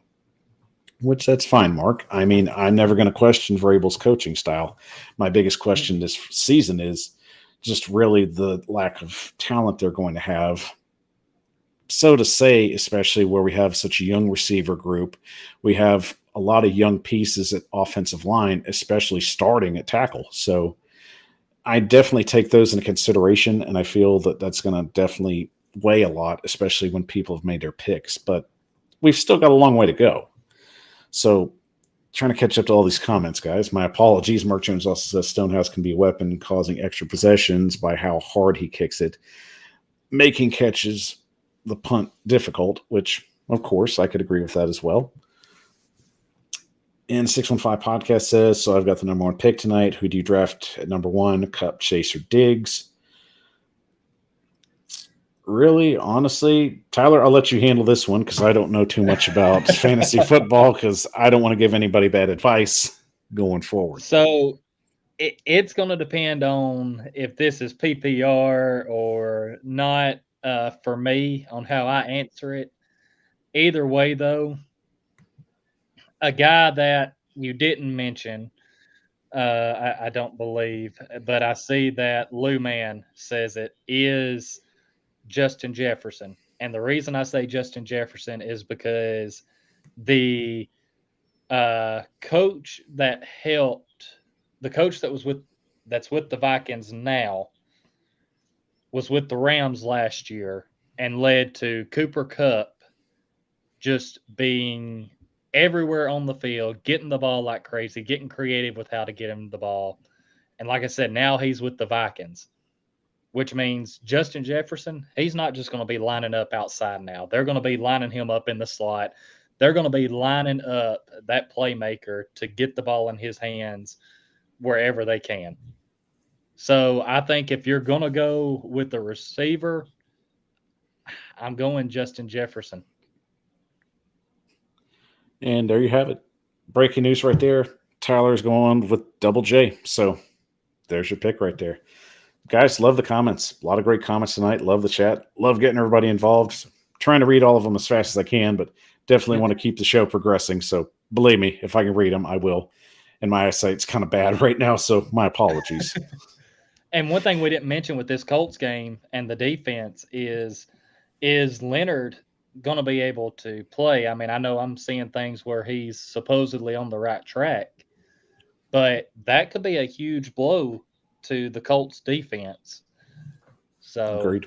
Which that's fine, Mark. I mean, I'm never going to question Vrabel's coaching style. My biggest question this season is just really the lack of talent they're going to have. So to say, especially where we have such a young receiver group, we have a lot of young pieces at offensive line, especially starting at tackle. So I definitely take those into consideration, and I feel that that's going to definitely weigh a lot, especially when people have made their picks. But we've still got a long way to go. So trying to catch up to all these comments, guys. My apologies. Mark Jones also says Stonehouse can be a weapon, causing extra possessions by how hard he kicks it, making catches the punt difficult, which, of course, I could agree with that as well. And 615 Podcast says, so I've got the number one pick tonight. Who do you draft at number one? Cup, Chase, or Diggs? Really, honestly, Tyler, I'll let you handle this one because I don't know too much about fantasy football because I don't want to give anybody bad advice going forward. So it's going to depend on if this is PPR or not for me on how I answer it. Either way, though, a guy that you didn't mention, I don't believe, but I see that Lou Man says it, is Justin Jefferson. And the reason I say Justin Jefferson is because the coach that helped, the coach that was that's with the Vikings now, was with the Rams last year and led to Cooper Kupp just being everywhere on the field, getting the ball like crazy, getting creative with how to get him the ball. And like I said, now he's with the Vikings, which means Justin Jefferson, he's not just going to be lining up outside now. They're going to be lining him up in the slot. They're going to be lining up that playmaker to get the ball in his hands wherever they can. So I think if you're going to go with the receiver, I'm going Justin Jefferson. And there you have it. Breaking news right there. Tyler's going with Double J. So there's your pick right there. Guys, love the comments. A lot of great comments tonight. Love the chat. Love getting everybody involved. Trying to read all of them as fast as I can, but definitely want to keep the show progressing. So believe me, if I can read them, I will. And my eyesight's kind of bad right now, so my apologies. And one thing we didn't mention with this Colts game and the defense is Leonard going to be able to play? I mean, I know I'm seeing things where he's supposedly on the right track, but that could be a huge blow to the Colts defense. So Agreed.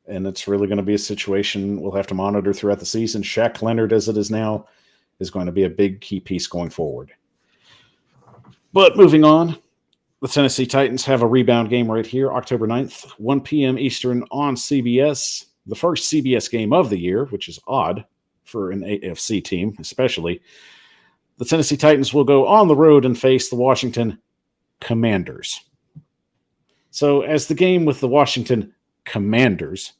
And it's really going to be a situation we'll have to monitor throughout the season. Shaq Leonard, as it is now, is going to be a big key piece going forward. But moving on, the Tennessee Titans have a rebound game right here, October 9th, 1 p.m. Eastern on CBS. The first CBS game of the year, which is odd for an AFC team, especially. The Tennessee Titans will go on the road and face the Washington Commanders. So as the game with the Washington Commanders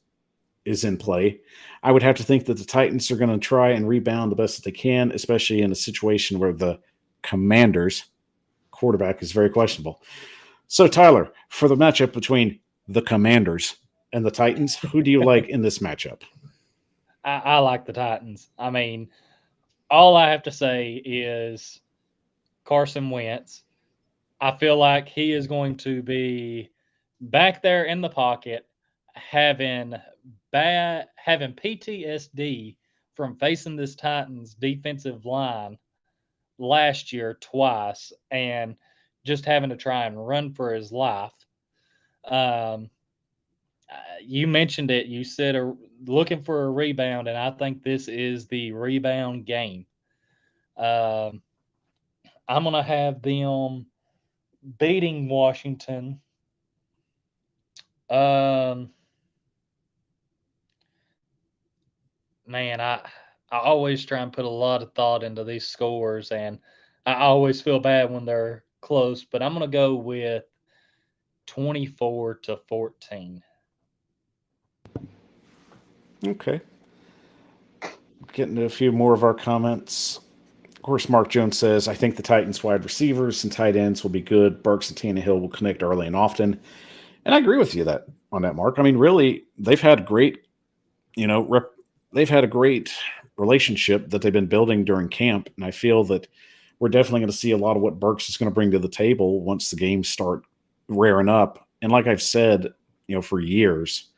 is in play, I would have to think that the Titans are going to try and rebound the best that they can, especially in a situation where the Commanders quarterback is very questionable. So, Tyler, for the matchup between the Commanders and the Titans, who do you like in this matchup? I like the Titans. I mean, all I have to say is Carson Wentz. I feel like he is going to be back there in the pocket, having PTSD from facing this Titans defensive line last year twice, and just having to try and run for his life. Um, you mentioned it. You said looking for a rebound, and I think this is the rebound game. Um, I'm going to have them beating Washington. Um, man, I always try and put a lot of thought into these scores, and I always feel bad when they're close. But I'm going to go with 24-14. Okay. Getting to a few more of our comments. Of course, Mark Jones says, I think the Titans wide receivers and tight ends will be good. Burks and Tannehill will connect early and often. And I agree with you that on that, Mark. I mean, really, they've had great, they've had a great relationship that they've been building during camp. And I feel that we're definitely going to see a lot of what Burks is going to bring to the table once the games start rearing up. And like I've said, for years,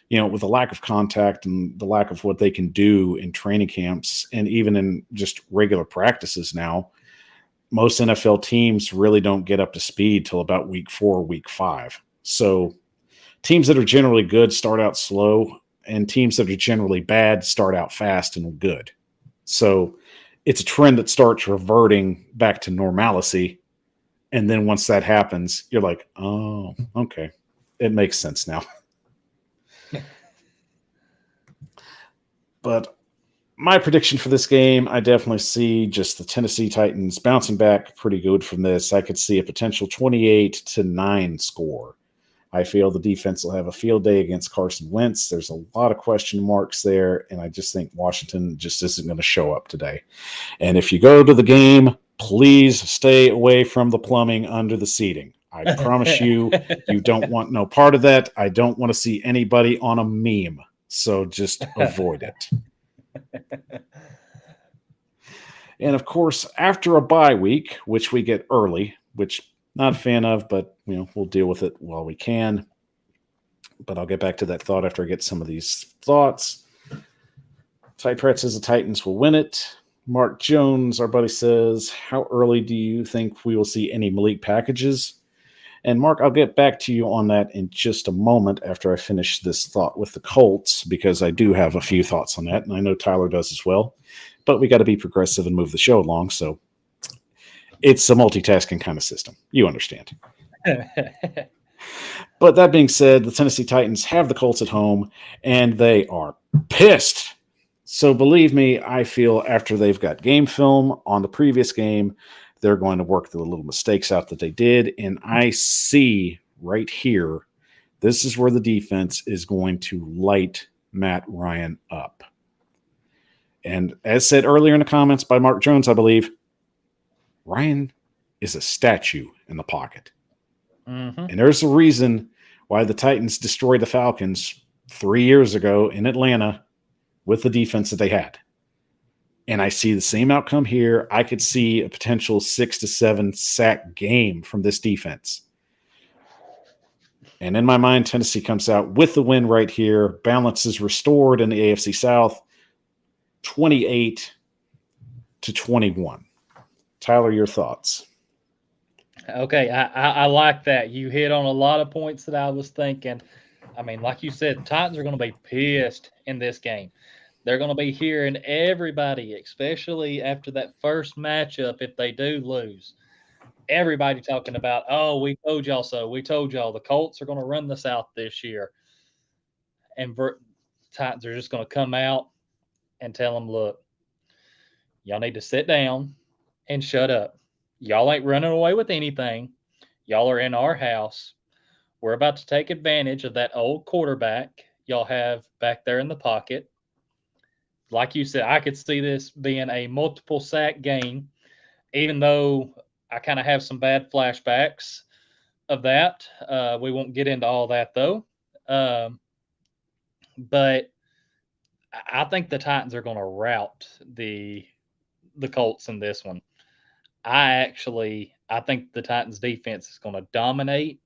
with the lack of contact and the lack of what they can do in training camps and even in just regular practices now, most NFL teams really don't get up to speed till about week 4, week 5. So teams that are generally good start out slow, and teams that are generally bad start out fast and good. So it's a trend that starts reverting back to normalcy. And then once that happens, you're like, oh, okay. It makes sense now. But my prediction for this game, I definitely see just the Tennessee Titans bouncing back pretty good from this. I could see a potential 28-9 score. I feel the defense will have a field day against Carson Wentz. There's a lot of question marks there, and I just think Washington just isn't going to show up today. And if you go to the game, please stay away from the plumbing under the seating. I promise you, you don't want no part of that. I don't want to see anybody on a meme. So just avoid it. And of course, after a bye week, which we get early, which not a fan of, but we'll deal with it while we can. But I'll get back to that thought after I get some of these thoughts. Ty Pratt says the Titans will win it. Mark Jones, our buddy, says, how early do you think we will see any Malik packages? And Mark, I'll get back to you on that in just a moment after I finish this thought with the Colts, because I do have a few thoughts on that, and I know Tyler does as well. But we got to be progressive and move the show along, so it's a multitasking kind of system. You understand. But that being said, the Tennessee Titans have the Colts at home, and they are pissed. So believe me, I feel after they've got game film on the previous game, they're going to work the little mistakes out that they did. And I see right here, this is where the defense is going to light Matt Ryan up. And as said earlier in the comments by Mark Jones, I believe, Ryan is a statue in the pocket. Mm-hmm. And there's a reason why the Titans destroyed the Falcons 3 years ago in Atlanta with the defense that they had. And I see the same outcome here. I could see a potential 6 to 7 sack game from this defense. And in my mind, Tennessee comes out with the win right here. Balance is restored in the AFC South, 28-21. Tyler, your thoughts? Okay, I like that. You hit on a lot of points that I was thinking. I mean, like you said, the Titans are going to be pissed in this game. They're going to be hearing everybody, especially after that first matchup, if they do lose. Everybody talking about, oh, we told y'all so. We told y'all the Colts are going to run the South this year. And Titans are just going to come out and tell them, look, y'all need to sit down and shut up. Y'all ain't running away with anything. Y'all are in our house. We're about to take advantage of that old quarterback y'all have back there in the pocket. Like you said, I could see this being a multiple sack game, even though I kind of have some bad flashbacks of that. We won't get into all that though. But I think the Titans are going to rout the Colts in this one. I think the Titans defense is going to dominate.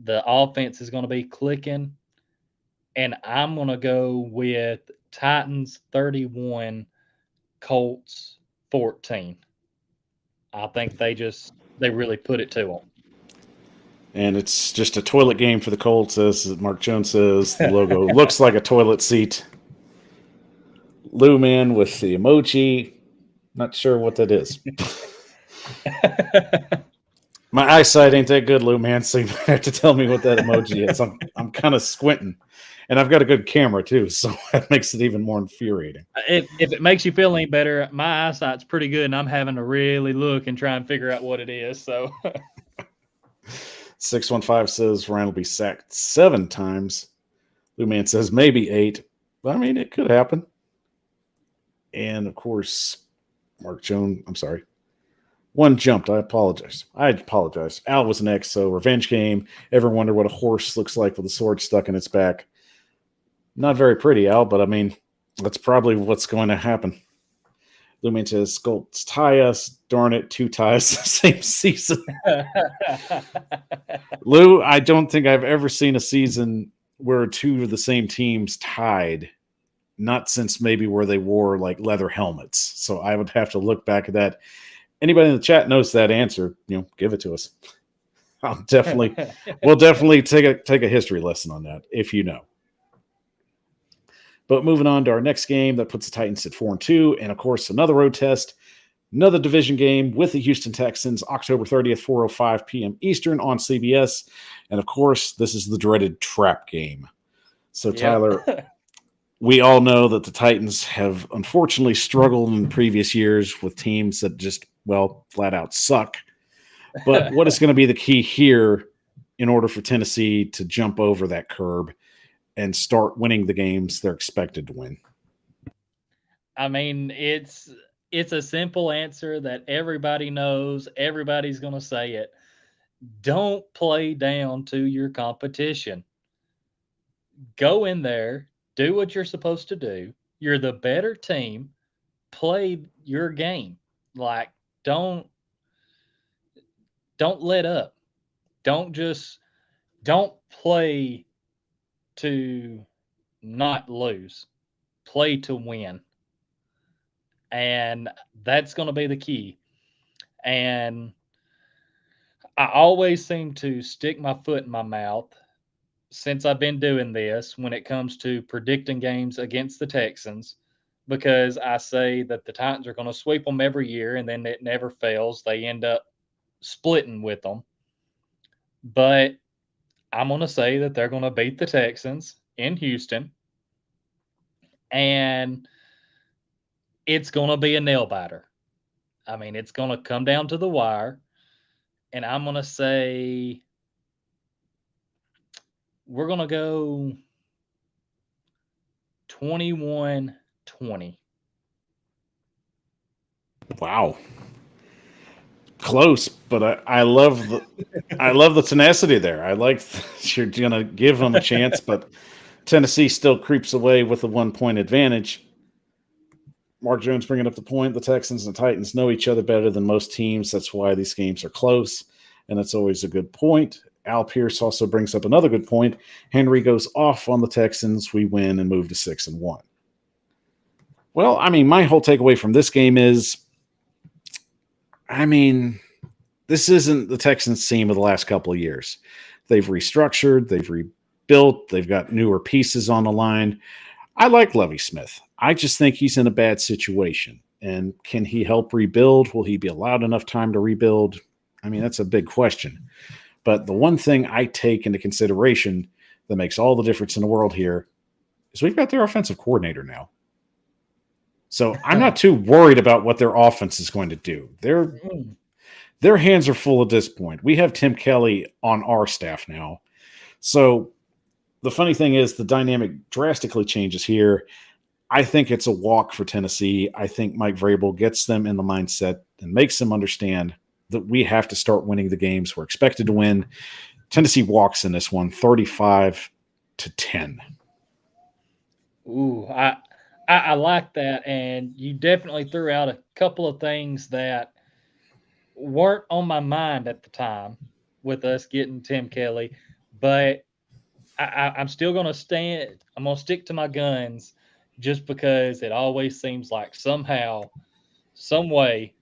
The offense is going to be clicking, and I'm going to go with Titans 31, Colts 14. I think they just they really put it to And it's just a toilet game for the Colts, as Mark Jones says. The logo looks like a toilet seat. Lou Man with the emoji. Not sure what that is. them. My eyesight ain't that good, Lou Man, so you have to tell me what that emoji is. I'm kind of squinting. And I've got a good camera, too, so that makes it even more infuriating. If it makes you feel any better, my eyesight's pretty good, and I'm having to really look and try and figure out what it is. So 615 says Ryan will be sacked 7 times. Lou Man says maybe 8. But I mean, it could happen. And of course, Mark Jones, I'm sorry. One jumped. I apologize. Al was next. So, revenge game. Ever wonder what a horse looks like with a sword stuck in its back? Not very pretty, Al, but I mean, that's probably what's going to happen. Lumian says, Colts tie us. Darn it, 2 ties the same season. Lou, I don't think I've ever seen a season where 2 of the same teams tied. Not since maybe where they wore like leather helmets. So I would have to look back at that. Anybody in the chat knows that answer, give it to us. We'll definitely take a history lesson on that if you know. But moving on to our next game, that puts the Titans at 4-2, and of course another road test, another division game with the Houston Texans, October 30th, 4:05 p.m. Eastern on CBS, and of course this is the dreaded trap game. So Tyler, we all know that the Titans have unfortunately struggled in previous years with teams that just, flat out suck. But what is going to be the key here in order for Tennessee to jump over that curb and start winning the games they're expected to win? I mean, it's a simple answer that everybody knows. Everybody's going to say it. Don't play down to your competition. Go in there, do what you're supposed to do. You're the better team. Play your game. Like, don't let up. Don't play to not lose. Play to win. And that's going to be the key. And I always seem to stick my foot in my mouth since I've been doing this when it comes to predicting games against the Texans, because I say that the Titans are going to sweep them every year, and then it never fails. They end up splitting with them. But I'm going to say that they're going to beat the Texans in Houston, and it's going to be a nail biter. I mean, it's going to come down to the wire, and I'm going to say we're going to go 21-20. Wow. Close, but I love the tenacity there. I like you're going to give them a chance, but Tennessee still creeps away with a 1-point advantage. Mark Jones bringing up the point. The Texans and the Titans know each other better than most teams. That's why these games are close, and that's always a good point. Al Pierce also brings up another good point. Henry goes off on the Texans. We win and move to 6-1. Well, I mean, my whole takeaway from this game is, this isn't the Texans team of the last couple of years. They've restructured, they've rebuilt, they've got newer pieces on the line. I like Lovie Smith. I just think he's in a bad situation. And can he help rebuild? Will he be allowed enough time to rebuild? I mean, that's a big question. But the one thing I take into consideration that makes all the difference in the world here is we've got their offensive coordinator now. So I'm not too worried about what their offense is going to do. Their hands are full at this point. We have Tim Kelly on our staff now. So the funny thing is the dynamic drastically changes here. I think it's a walk for Tennessee. I think Mike Vrabel gets them in the mindset and makes them understand that we have to start winning the games we're expected to win. Tennessee walks in this one, 35-10. Ooh, I like that, and you definitely threw out a couple of things that weren't on my mind at the time with us getting Tim Kelly, but I'm still going to stand. I'm going to stick to my guns just because it always seems like somehow, some way,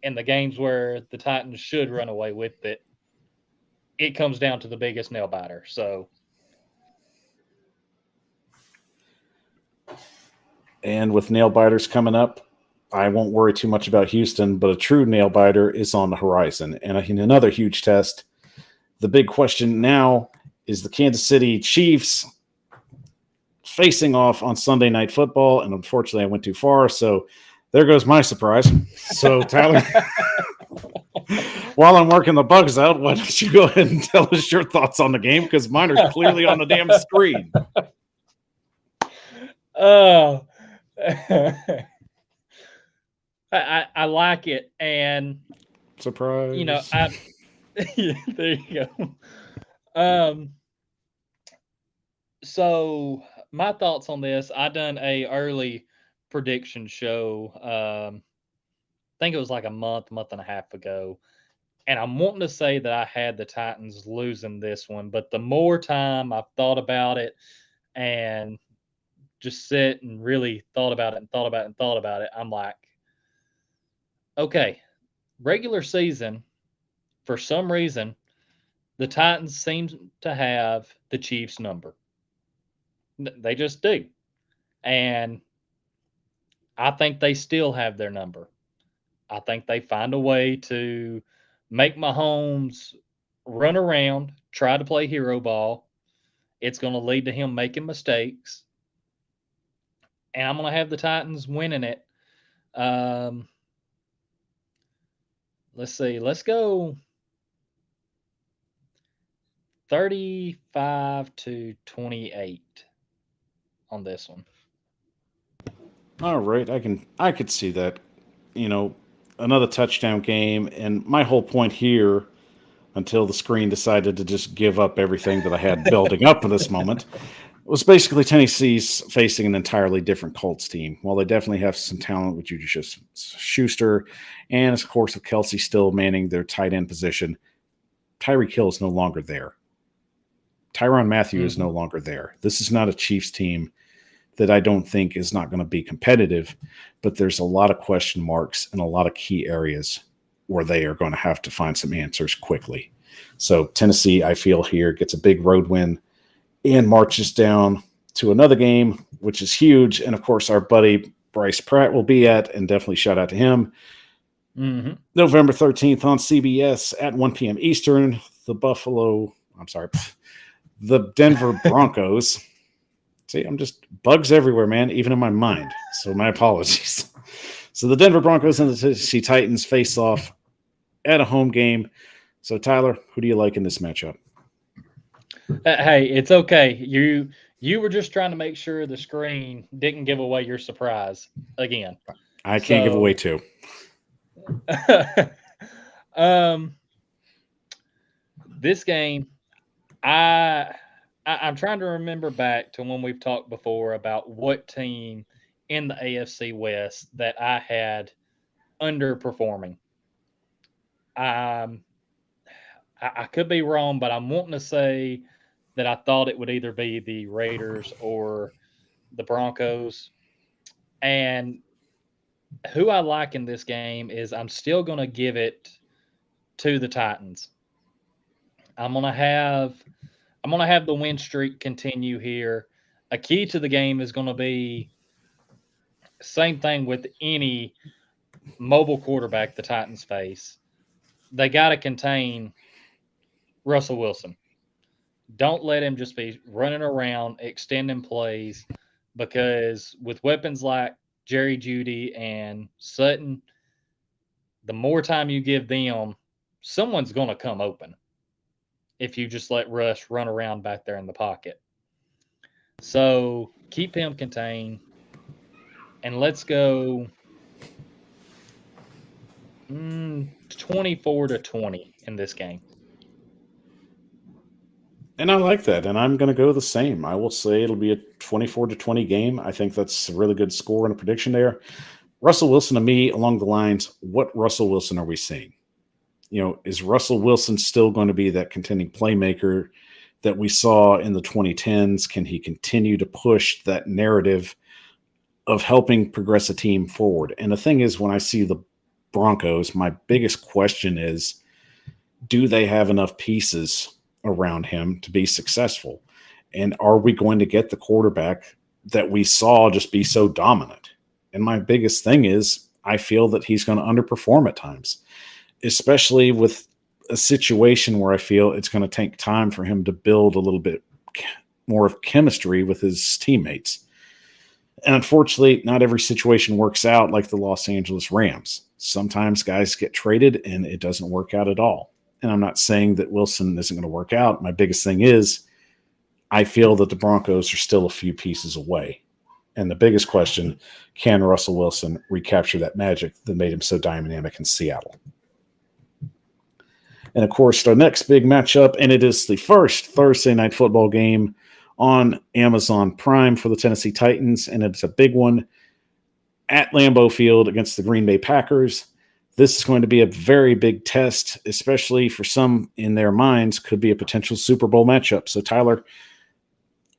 in the games where the Titans should run away with it, it comes down to the biggest nail biter. So, And with nail biters coming up, I won't worry too much about Houston, but a true nail biter is on the horizon. And another huge test. The big question now is the Kansas City Chiefs facing off on Sunday Night Football. And unfortunately, I went too far. So there goes my surprise. So, Tyler, while I'm working the bugs out, why don't you go ahead and tell us your thoughts on the game? Because mine are clearly on the damn screen. oh, I like it. And, Surprise. you know, there you go. So my thoughts on this, I done a early prediction show. I think it was like a month and a half ago. And I'm wanting to say that I had the Titans losing this one, but the more time I've thought about it and just sit and really thought about it and thought about it and thought about it, I'm like, okay, regular season, for some reason, the Titans seem to have the Chiefs number. They just do. And I think they still have their number. I think they find a way to make Mahomes run around, try to play hero ball. It's going to lead to him making mistakes. And I'm going to have the Titans winning it. Let's see. Let's go 35-28 on this one. All right, I could see that. You know, another touchdown game, and my whole point here, until the screen decided to just give up everything that I had building up at this moment, was basically Tennessee's facing an entirely different Colts team. While they definitely have some talent with Juju Schuster, and of course with Kelsey still manning their tight end position, Tyreek Hill is no longer there. Tyrann Mathieu is no longer there. This is not a Chiefs team that I don't think is not going to be competitive, but there's a lot of question marks in a lot of key areas where they are going to have to find some answers quickly. So Tennessee, I feel here, gets a big road win and marches down to another game, which is huge. And of course, our buddy Bryce Pratt will be at, and definitely shout out to him. November 13th on CBS at 1 p.m. Eastern, the Denver Broncos. See, I'm just bugs everywhere, man, even in my mind. So my apologies. So the Denver Broncos and the Tennessee Titans face off at a home game. So Tyler, who do you like in this matchup? Hey, it's okay. You were just trying to make sure the screen didn't give away your surprise again. I can't give away two. This game, I'm trying to remember back to when we've talked before about what team in the AFC West that I had underperforming. I could be wrong, but I'm wanting to say that I thought it would either be the Raiders or the Broncos. And who I like in this game is I'm still going to give it to the Titans. I'm going to have the win streak continue here. A key to the game is going to be same thing with any mobile quarterback the Titans face. They got to contain Russell Wilson. Don't let him just be running around, extending plays, because with weapons like Jerry Jeudy and Sutton, the more time you give them, someone's going to come open if you just let Russ run around back there in the pocket. So keep him contained, and let's go 24-20 in this game. And I like that, and I'm going to go the same. I will say it'll be a 24-20 game. I think that's a really good score and a prediction there. Russell Wilson, to me, along the lines, what Russell Wilson are we seeing? You know, is Russell Wilson still going to be that contending playmaker that we saw in the 2010s? Can he continue to push that narrative of helping progress a team forward? And the thing is, when I see the Broncos, my biggest question is, do they have enough pieces around him to be successful? And are we going to get the quarterback that we saw just be so dominant? And my biggest thing is, I feel that he's going to underperform at times, especially with a situation where I feel it's going to take time for him to build a little bit more of chemistry with his teammates. And unfortunately, not every situation works out like the Los Angeles Rams. Sometimes guys get traded and it doesn't work out at all. And I'm not saying that Wilson isn't going to work out. My biggest thing is, I feel that the Broncos are still a few pieces away. And the biggest question, can Russell Wilson recapture that magic that made him so dynamic in Seattle? And of course, our next big matchup, and it is the first Thursday night football game on Amazon Prime for the Tennessee Titans, and it's a big one at Lambeau Field against the Green Bay Packers. This is going to be a very big test, especially for some in their minds, could be a potential Super Bowl matchup. So, Tyler,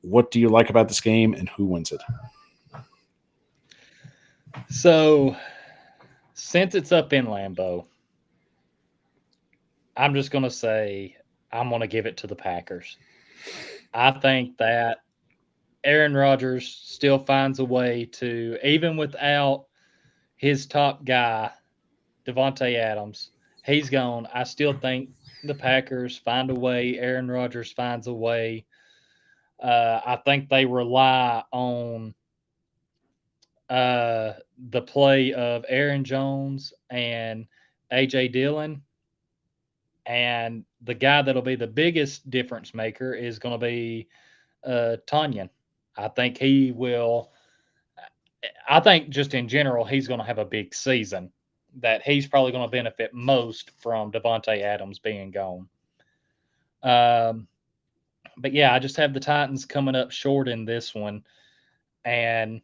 what do you like about this game and who wins it? So, since it's up in Lambeau, I'm just going to say I'm going to give it to the Packers. I think that Aaron Rodgers still finds a way to, even without his top guy, Devontae Adams, he's gone. I still think the Packers find a way. Aaron Rodgers finds a way. I think they rely on the play of Aaron Jones and A.J. Dillon. And the guy that'll be the biggest difference maker is going to be Tanyan. I think he will. I think just in general, he's going to have a big season. That he's probably going to benefit most from Devontae Adams being gone. But yeah, I just have the Titans coming up short in this one. And,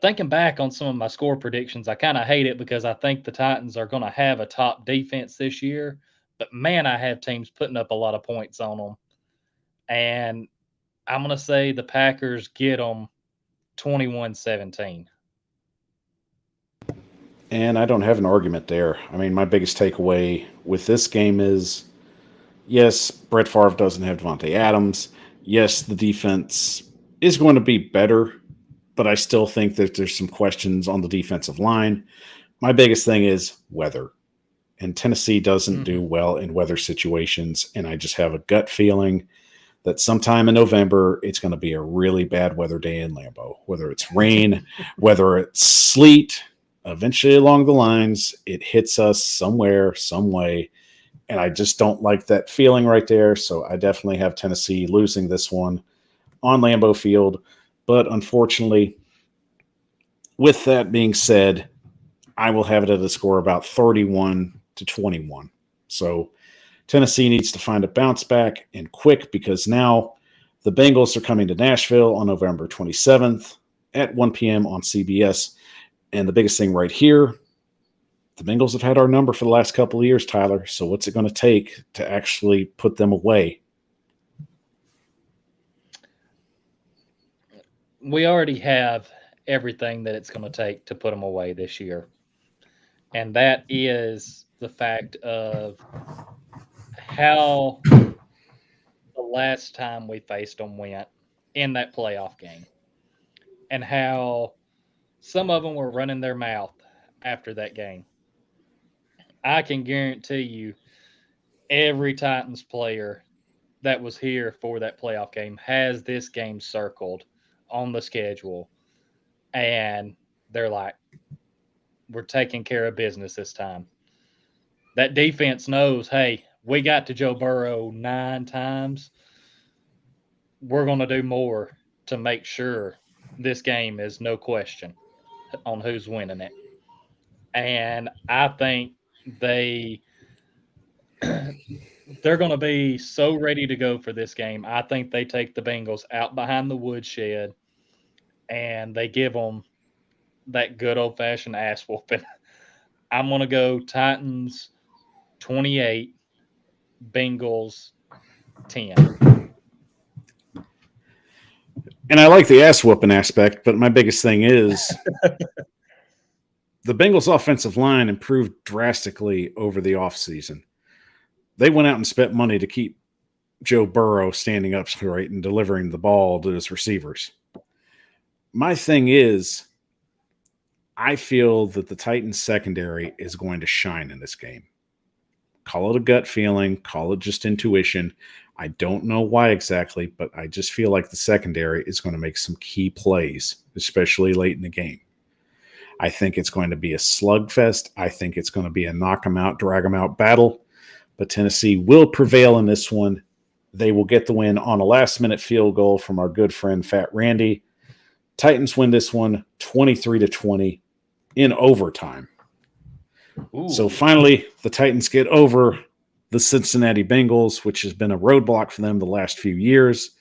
thinking back on some of my score predictions, I kind of hate it because I think the Titans are going to have a top defense this year. But man, I have teams putting up a lot of points on them. And I'm going to say the Packers get them 21-17. And I don't have an argument there. I mean, my biggest takeaway with this game is, yes, Brett Favre doesn't have Devontae Adams. Yes, the defense is going to be better, but I still think that there's some questions on the defensive line. My biggest thing is weather. And Tennessee doesn't do well in weather situations. And I just have a gut feeling that sometime in November, it's going to be a really bad weather day in Lambeau. Whether it's rain, whether it's sleet, eventually along the lines, it hits us somewhere, some way. And I just don't like that feeling right there. So I definitely have Tennessee losing this one on Lambeau Field. But unfortunately, with that being said, I will have it at a score about 31-21. So Tennessee needs to find a bounce back and quick, because now the Bengals are coming to Nashville on November 27th at 1 p.m. on CBS. And the biggest thing right here, the Bengals have had our number for the last couple of years, Tyler. So what's it going to take to actually put them away? We already have everything that it's going to take to put them away this year. And that is the fact of how the last time we faced them went in that playoff game, and how some of them were running their mouth after that game. I can guarantee you every Titans player that was here for that playoff game has this game circled on the schedule. And they're like, we're taking care of business this time. That defense knows, hey, we got to Joe Burrow 9 times. We're going to do more to make sure this game is no question on who's winning it. And I think they're going to be so ready to go for this game. I think they take the Bengals out behind the woodshed and they give them that good old-fashioned ass whooping. I'm going to go Titans 28, Bengals 10. And I like the ass whooping aspect, but my biggest thing is The Bengals' offensive line improved drastically over the offseason. They went out and spent money to keep Joe Burrow standing up straight and delivering the ball to his receivers. My thing is, I feel that the Titans secondary is going to shine in this game. Call it a gut feeling, call it just intuition. I don't know why exactly, but I just feel like the secondary is going to make some key plays, especially late in the game. I think it's going to be a slugfest. I think it's going to be a knock 'em out, drag 'em out battle. But Tennessee will prevail in this one. They will get the win on a last-minute field goal from our good friend Fat Randy. Titans win this one 23-20 in overtime. Ooh. So finally, the Titans get over the Cincinnati Bengals, which has been a roadblock for them the last few years,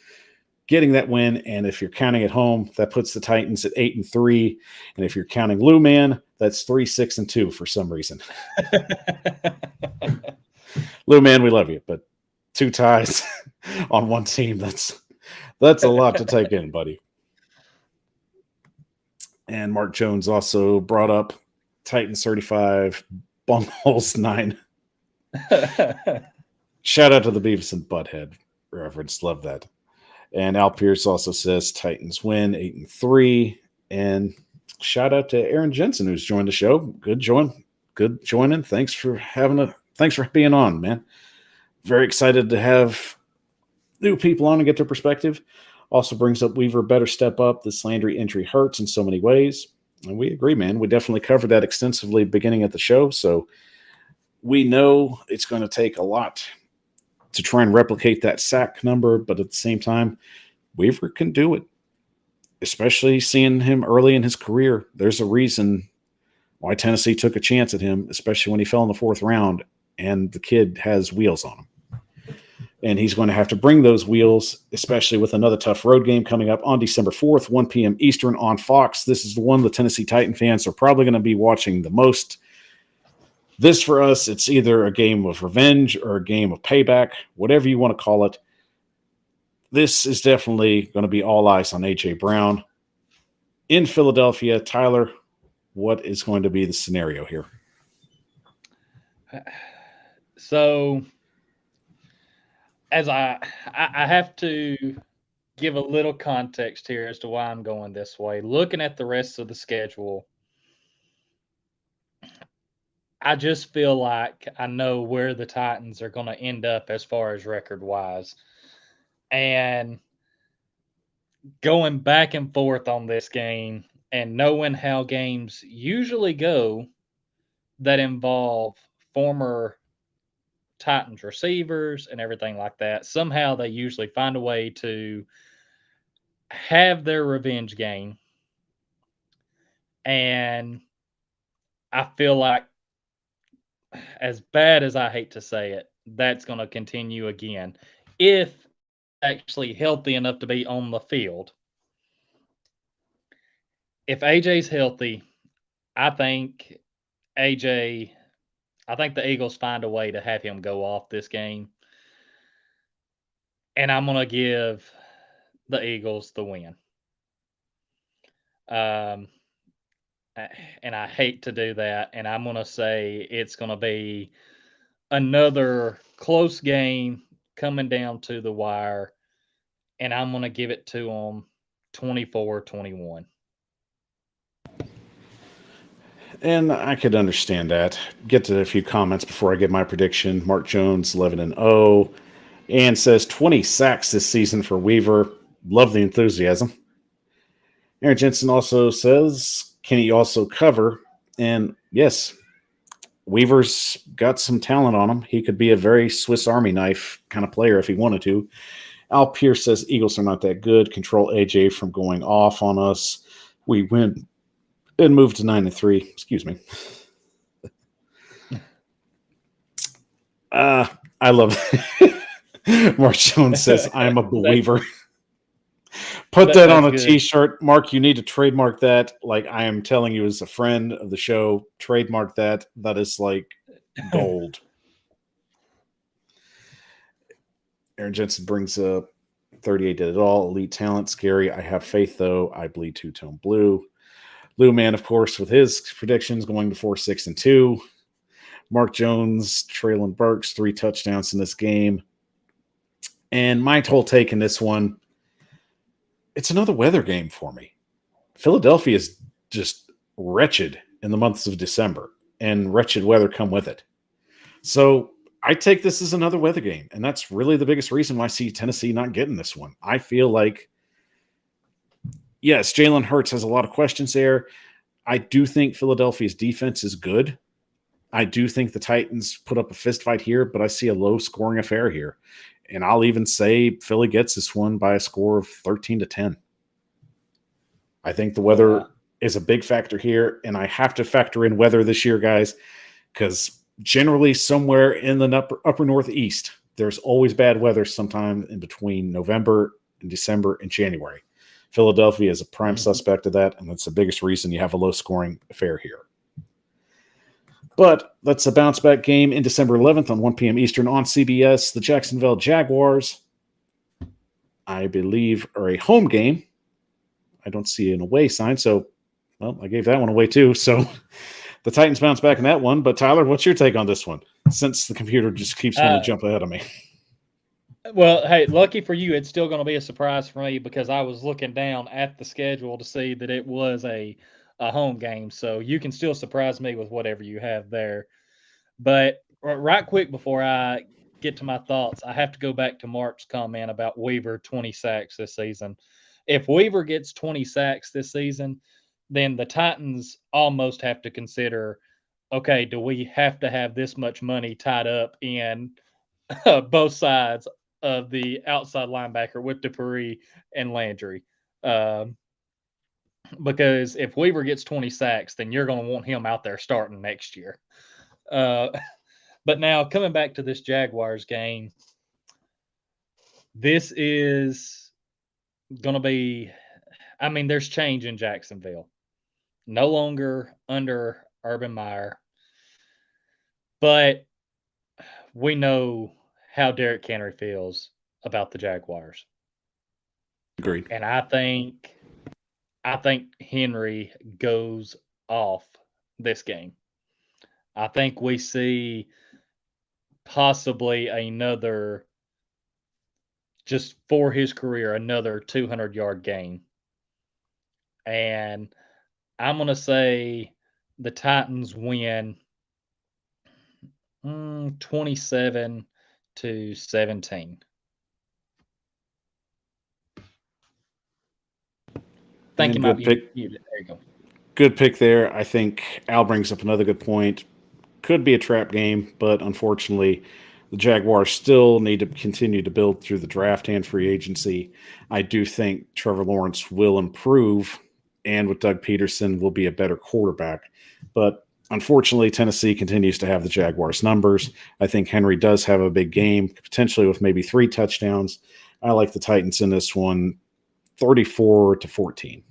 getting that win. And if you're counting at home, that puts the Titans at 8-3. And if you're counting Lou Man, that's 3-6-2 for some reason. Lou Man, we love you, but 2 ties on one team, that's a lot to take in, buddy. And Mark Jones also brought up Titans 35, Bungholes 9. Shout out to the Beavis and Butthead reference. Love that. And Al Pierce also says Titans win 8-3. And shout out to Aaron Jensen, who's joined the show. Good joining. Thanks for being on, man. Very excited to have new people on and get their perspective. Also brings up Weaver better step up. This Landry injury hurts in so many ways. And we agree, man. We definitely covered that extensively beginning at the show. So we know it's going to take a lot to try and replicate that sack number. But at the same time, Weaver can do it, especially seeing him early in his career. There's a reason why Tennessee took a chance at him, especially when he fell in the 4th round, and the kid has wheels on him. And he's going to have to bring those wheels, especially with another tough road game coming up on December 4th, 1 p.m. Eastern on Fox. This is the one the Tennessee Titan fans are probably going to be watching the most. This, for us, it's either a game of revenge or a game of payback, whatever you want to call it. This is definitely going to be all eyes on A.J. Brown. In Philadelphia, Tyler, what is going to be the scenario here? So, as I have to give a little context here as to why I'm going this way. Looking at the rest of the schedule, I just feel like I know where the Titans are going to end up as far as record-wise. And going back and forth on this game and knowing how games usually go that involve former Titans receivers and everything like that, somehow they usually find a way to have their revenge game. And I feel like, as bad as I hate to say it, that's going to continue again. If actually healthy enough to be on the field. If AJ's healthy, I think the Eagles find a way to have him go off this game. And I'm going to give the Eagles the win. And I hate to do that. And I'm going to say it's going to be another close game coming down to the wire. And I'm going to give it to them 24-21. And I could understand that. Get to a few comments before I get my prediction. Mark Jones, 11-0, and says 20 sacks this season for Weaver. Love the enthusiasm. Aaron Jensen also says, can he also cover? And yes, Weaver's got some talent on him. He could be a very Swiss Army knife kind of player if he wanted to. Al Pierce says Eagles are not that good. Control AJ from going off on us. We win and move to 9-3. Excuse me. I love it. Mark Jones says, I'm a believer. Put that on a good t-shirt. Mark, you need to trademark that. Like I am telling you as a friend of the show, trademark that. That is like gold. Aaron Jensen brings up 38 did it all. Elite talent. Scary. I have faith, though. I bleed two-tone blue. Lou Man, of course, with his predictions going to 4-6-2. Mark Jones, Traylon Burks, 3 touchdowns in this game. And my whole take in this one, it's another weather game for me. Philadelphia is just wretched in the months of December, and wretched weather come with it. So I take this as another weather game, and that's really the biggest reason why I see Tennessee not getting this one. I feel like, yes, Jalen Hurts has a lot of questions there. I do think Philadelphia's defense is good. I do think the Titans put up a fist fight here, but I see a low-scoring affair here. And I'll even say Philly gets this one by a score of 13-10. I think the weather is a big factor here, and I have to factor in weather this year, guys, because generally somewhere in the upper northeast, there's always bad weather sometime in between November and December and January. Philadelphia is a prime suspect of that, and that's the biggest reason you have a low-scoring affair here. But that's a bounce-back game in December 11th on 1 p.m. Eastern on CBS. The Jacksonville Jaguars, I believe, are a home game. I don't see an away sign, so, well, I gave that one away too. So the Titans bounce back in that one. But, Tyler, what's your take on this one, since the computer just keeps wanting to jump ahead of me? Well, hey, lucky for you, it's still going to be a surprise for me because I was looking down at the schedule to see that it was a home game. So you can still surprise me with whatever you have there. But right quick before I get to my thoughts, I have to go back to Mark's comment about Weaver 20 sacks this season. If Weaver gets 20 sacks this season, then the Titans almost have to consider, okay, do we have to have this much money tied up in both sides of the outside linebacker with Dupree and Landry? Because if Weaver gets 20 sacks, then you're going to want him out there starting next year. But now coming back to this Jaguars game, this is going to be, I mean, there's change in Jacksonville. No longer under Urban Meyer. But we know how Derrick Henry feels about the Jaguars. Agreed. And I think Henry goes off this game. I think we see possibly another, just for his career, another 200-yard game. And I'm going to say the Titans win 27-17. Thank you, good pick. There you go. Good pick there. I think Al brings up another good point. Could be a trap game, but unfortunately, the Jaguars still need to continue to build through the draft and free agency. I do think Trevor Lawrence will improve, and with Doug Peterson, will be a better quarterback. But unfortunately, Tennessee continues to have the Jaguars' numbers. I think Henry does have a big game, potentially with maybe 3 touchdowns. I like the Titans in this one, 34-14.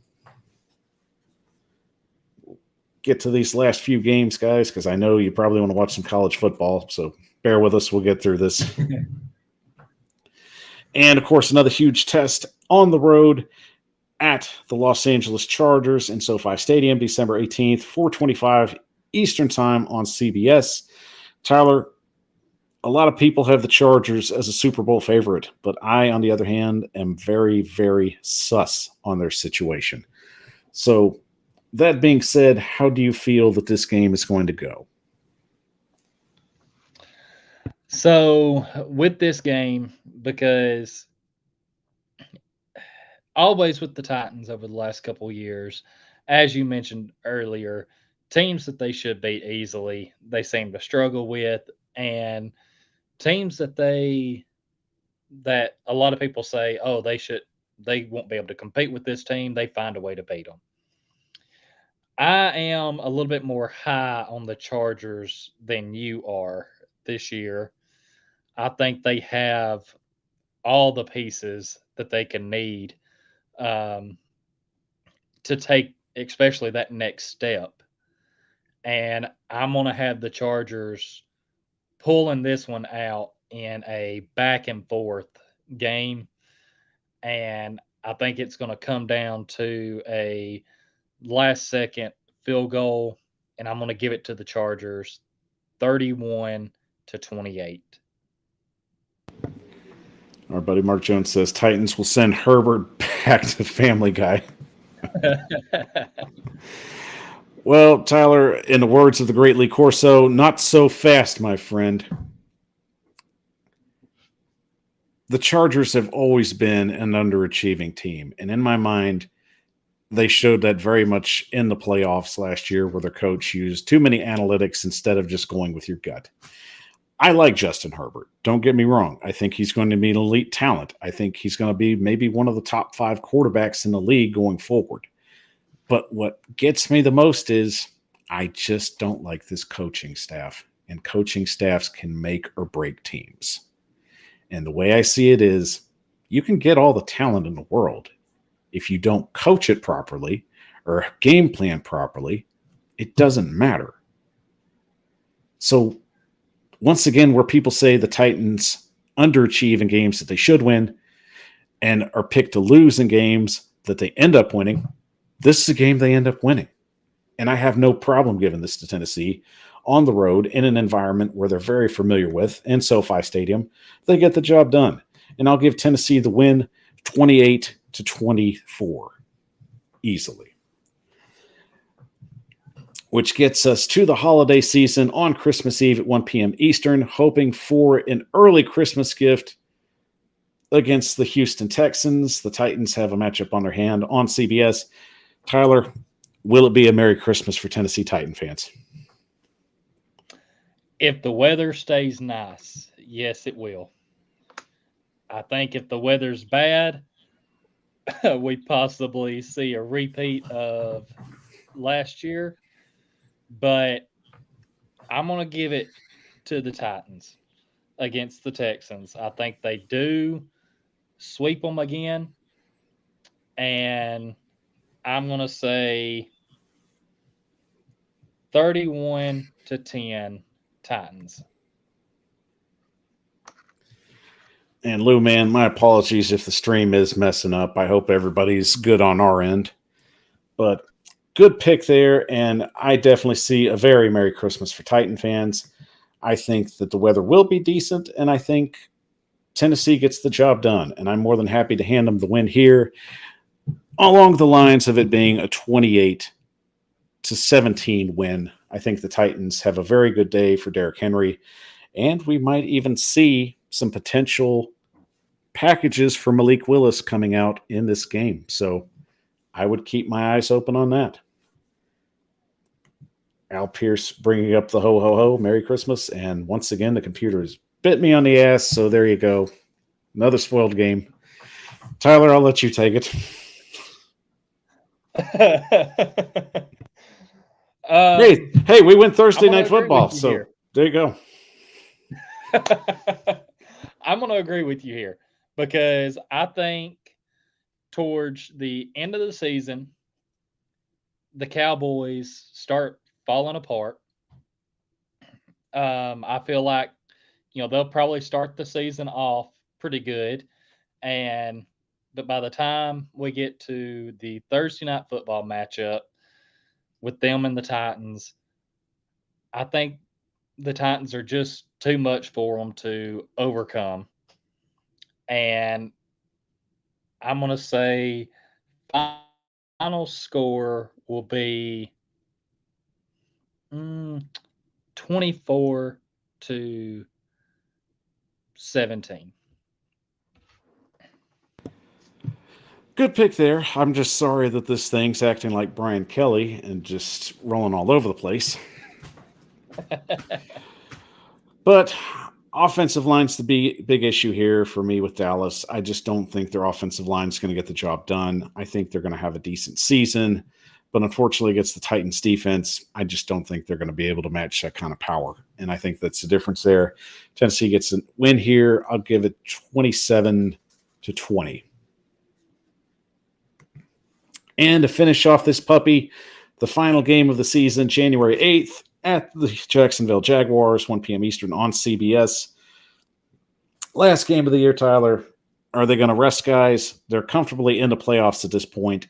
Get to these last few games, guys, because I know you probably want to watch some college football, so bear with us. We'll get through this. And, of course, another huge test on the road at the Los Angeles Chargers in SoFi Stadium, December 18th, 4:25 Eastern Time on CBS. Tyler, a lot of people have the Chargers as a Super Bowl favorite, but I, on the other hand, am very, very sus on their situation. So, that being said, how do you feel that this game is going to go? So, with this game, because always with the Titans over the last couple of years, as you mentioned earlier, teams that they should beat easily, they seem to struggle with, and teams that a lot of people say, oh, they won't be able to compete with this team, they find a way to beat them. I am a little bit more high on the Chargers than you are this year. I think they have all the pieces that they can need um, to take, especially that next step. And I'm going to have the Chargers pulling this one out in a back and forth game. And I think it's going to come down to a last second field goal, and I'm going to give it to the Chargers 31-28. Our buddy Mark Jones says Titans will send Herbert back to Family Guy. Well, Tyler, in the words of the great Lee Corso, not so fast, my friend. The Chargers have always been an underachieving team. And in my mind, they showed that very much in the playoffs last year where their coach used too many analytics instead of just going with your gut. I like Justin Herbert. Don't get me wrong. I think he's going to be an elite talent. I think he's going to be maybe one of the top 5 quarterbacks in the league going forward. But what gets me the most is I just don't like this coaching staff. And coaching staffs can make or break teams. And the way I see it is you can get all the talent in the world. If you don't coach it properly or game plan properly, it doesn't matter. So once again, where people say the Titans underachieve in games that they should win and are picked to lose in games that they end up winning, this is a game they end up winning. And I have no problem giving this to Tennessee on the road in an environment where they're very familiar with, in SoFi Stadium. They get the job done. And I'll give Tennessee the win 28-24 easily. Which gets us to the holiday season on Christmas Eve at 1 p.m. Eastern, hoping for an early Christmas gift against the Houston Texans. The Titans have a matchup on their hand on CBS. Tyler, will it be a Merry Christmas for Tennessee Titan fans? If the weather stays nice, yes, it will. I think if the weather's bad, we possibly see a repeat of last year. But I'm going to give it to the Titans against the Texans. I think they do sweep them again. And I'm going to say 31-10 Titans. And Lou, man, my apologies if the stream is messing up. I hope everybody's good on our end. But good pick there, and I definitely see a very Merry Christmas for Titan fans. I think that the weather will be decent, and I think Tennessee gets the job done. And I'm more than happy to hand them the win here along the lines of it being a 28-17 win. I think the Titans have a very good day for Derrick Henry, and we might even see some potential packages for Malik Willis coming out in this game. So I would keep my eyes open on that. Al Pierce bringing up the ho, ho, ho, Merry Christmas. And once again, the computer has bit me on the ass. So there you go. Another spoiled game. Tyler, I'll let you take it. Hey, we win Thursday Night Football. So here. There you go. I'm going to agree with you here because I think towards the end of the season, the Cowboys start falling apart. I feel like, they'll probably start the season off pretty good. But by the time we get to the Thursday Night Football matchup with them and the Titans, I think the Titans are just too much for them to overcome. And I'm going to say final score will be 24-17. Good pick there. I'm just sorry that this thing's acting like Brian Kelly and just rolling all over the place. But offensive line's the big issue here for me with Dallas. I just don't think their offensive line is going to get the job done. I think they're going to have a decent season, but unfortunately against the Titans defense, I just don't think they're going to be able to match that kind of power. And I think that's the difference there. Tennessee gets a win here. I'll give it 27-20. And to finish off this puppy, the final game of the season, January 8th, at the Jacksonville Jaguars, 1 p.m. Eastern on CBS. Last game of the year, Tyler. Are they going to rest guys? They're comfortably in the playoffs at this point.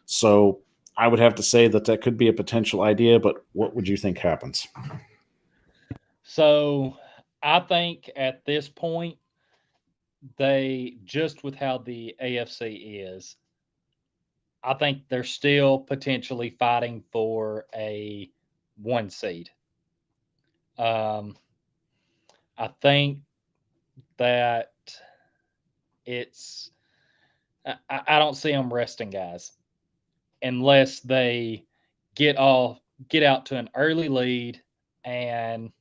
So I would have to say that could be a potential idea, but what would you think happens? So I think at this point, they just with how the AFC is, I think they're still potentially fighting for a 1 seed. Um, I think that it's I don't see them resting guys unless they get out to an early lead and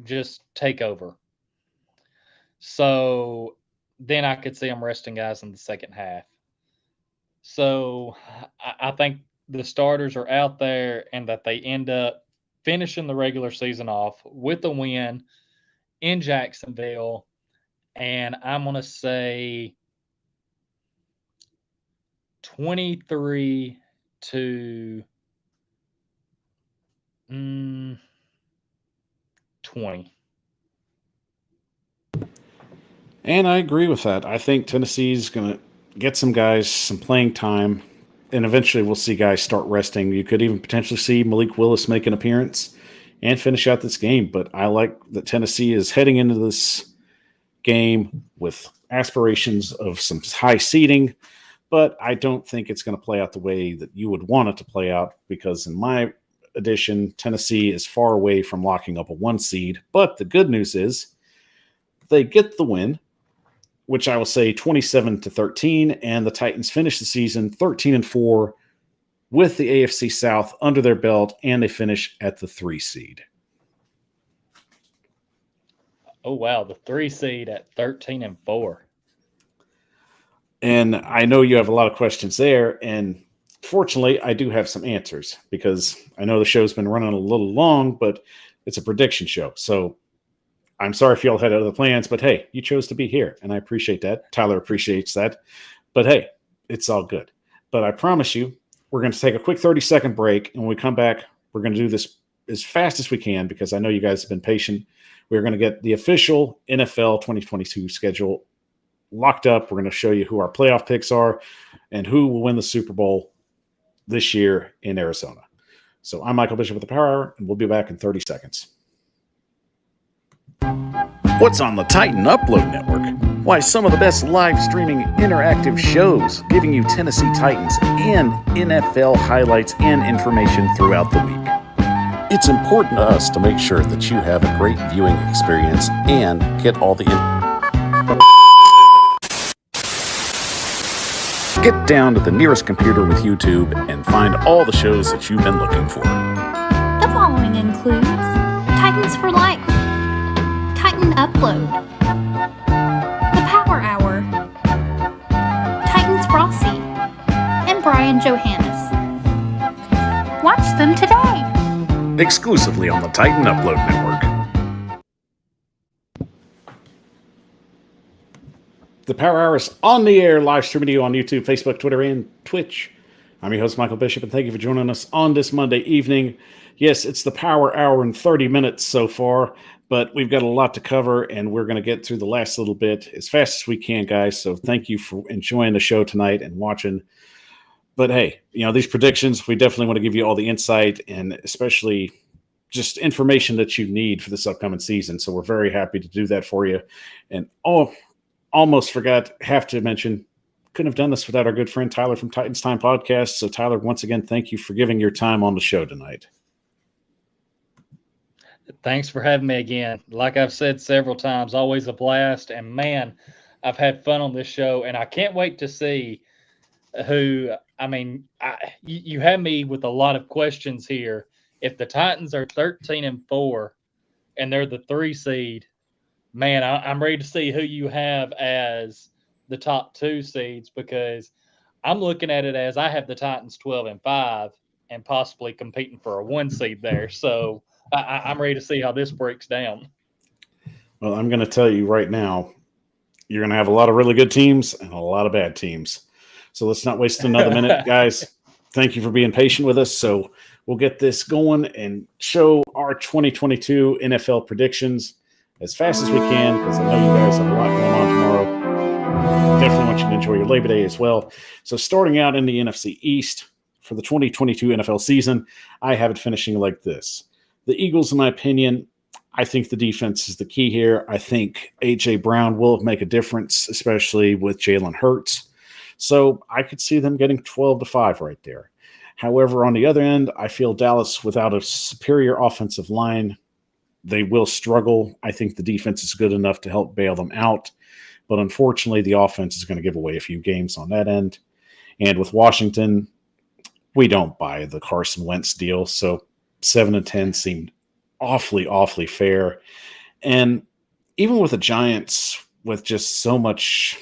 just take over. So then I could see them resting guys in the second half. So I think the starters are out there and that they end up finishing the regular season off with a win in Jacksonville. And I'm going to say 23 to 20. And I agree with that. I think Tennessee's going to get some guys some playing time, and eventually we'll see guys start resting. You could even potentially see Malik Willis make an appearance and finish out this game. But I like that Tennessee is heading into this game with aspirations of some high seeding, but I don't think it's going to play out the way that you would want it to play out because in my edition, Tennessee is far away from locking up a 1 seed. But the good news is they get the win, which I will say 27-13, and the Titans finish the season 13-4 with the AFC South under their belt, and they finish at the 3 seed. Oh wow, the 3 seed at 13-4. And I know you have a lot of questions there, and fortunately, I do have some answers because I know the show's been running a little long, but it's a prediction show. So I'm sorry if y'all had other plans, but hey, you chose to be here, and I appreciate that. Tyler appreciates that. But hey, it's all good. But I promise you, we're going to take a quick 30-second break, and when we come back, we're going to do this as fast as we can because I know you guys have been patient. We're going to get the official NFL 2022 schedule locked up. We're going to show you who our playoff picks are and who will win the Super Bowl this year in Arizona. So I'm Michael Bishop with the Power Hour, and we'll be back in 30 seconds. What's on the Titan Upload Network? Why, some of the best live streaming interactive shows giving you Tennessee Titans and NFL highlights and information throughout the week. It's important to us to make sure that you have a great viewing experience and get all the Get down to the nearest computer with YouTube and find all the shows that you've been looking for. The following includes Titans for Life, Titan Upload, The Power Hour, Titans Rossi, and Brian Johannes. Watch them today. Exclusively on the Titan Upload Network. The Power Hour is on the air, live streaming to you on YouTube, Facebook, Twitter, and Twitch. I'm your host, Michael Bishop, and thank you for joining us on this Monday evening. Yes, it's the Power Hour in 30 minutes so far, but we've got a lot to cover, and we're going to get through the last little bit as fast as we can, guys. So thank you for enjoying the show tonight and watching. But hey, you know, these predictions, we definitely want to give you all the insight and especially just information that you need for this upcoming season. So we're very happy to do that for you. And almost have to mention, couldn't have done this without our good friend Tyler from Titans Time Podcast. So Tyler, once again, thank you for giving your time on the show tonight. Thanks for having me again. Like I've said several times, always a blast. And man, I've had fun on this show, and I can't wait to see who. I mean, you have me with a lot of questions here. If the Titans are 13-4 and they're the 3 seed, man, I'm ready to see who you have as the top 2 seeds because I'm looking at it as I have the Titans 12-5 and possibly competing for a 1 seed there. So I'm ready to see how this breaks down. Well, I'm going to tell you right now, you're going to have a lot of really good teams and a lot of bad teams. So let's not waste another minute, guys. Thank you for being patient with us. So we'll get this going and show our 2022 NFL predictions as fast as we can because I know you guys have a lot going on tomorrow. Definitely want you to enjoy your Labor Day as well. So starting out in the NFC East, for the 2022 NFL season, I have it finishing like this. The Eagles, in my opinion, I think the defense is the key here. I think A.J. Brown will make a difference, especially with Jalen Hurts. So I could see them getting 12-5 right there. However, on the other end, I feel Dallas, without a superior offensive line, they will struggle. I think the defense is good enough to help bail them out. But unfortunately, the offense is going to give away a few games on that end. And with Washington, we don't buy the Carson Wentz deal. So 7-10 seemed awfully, awfully fair. And even with the Giants, with just so much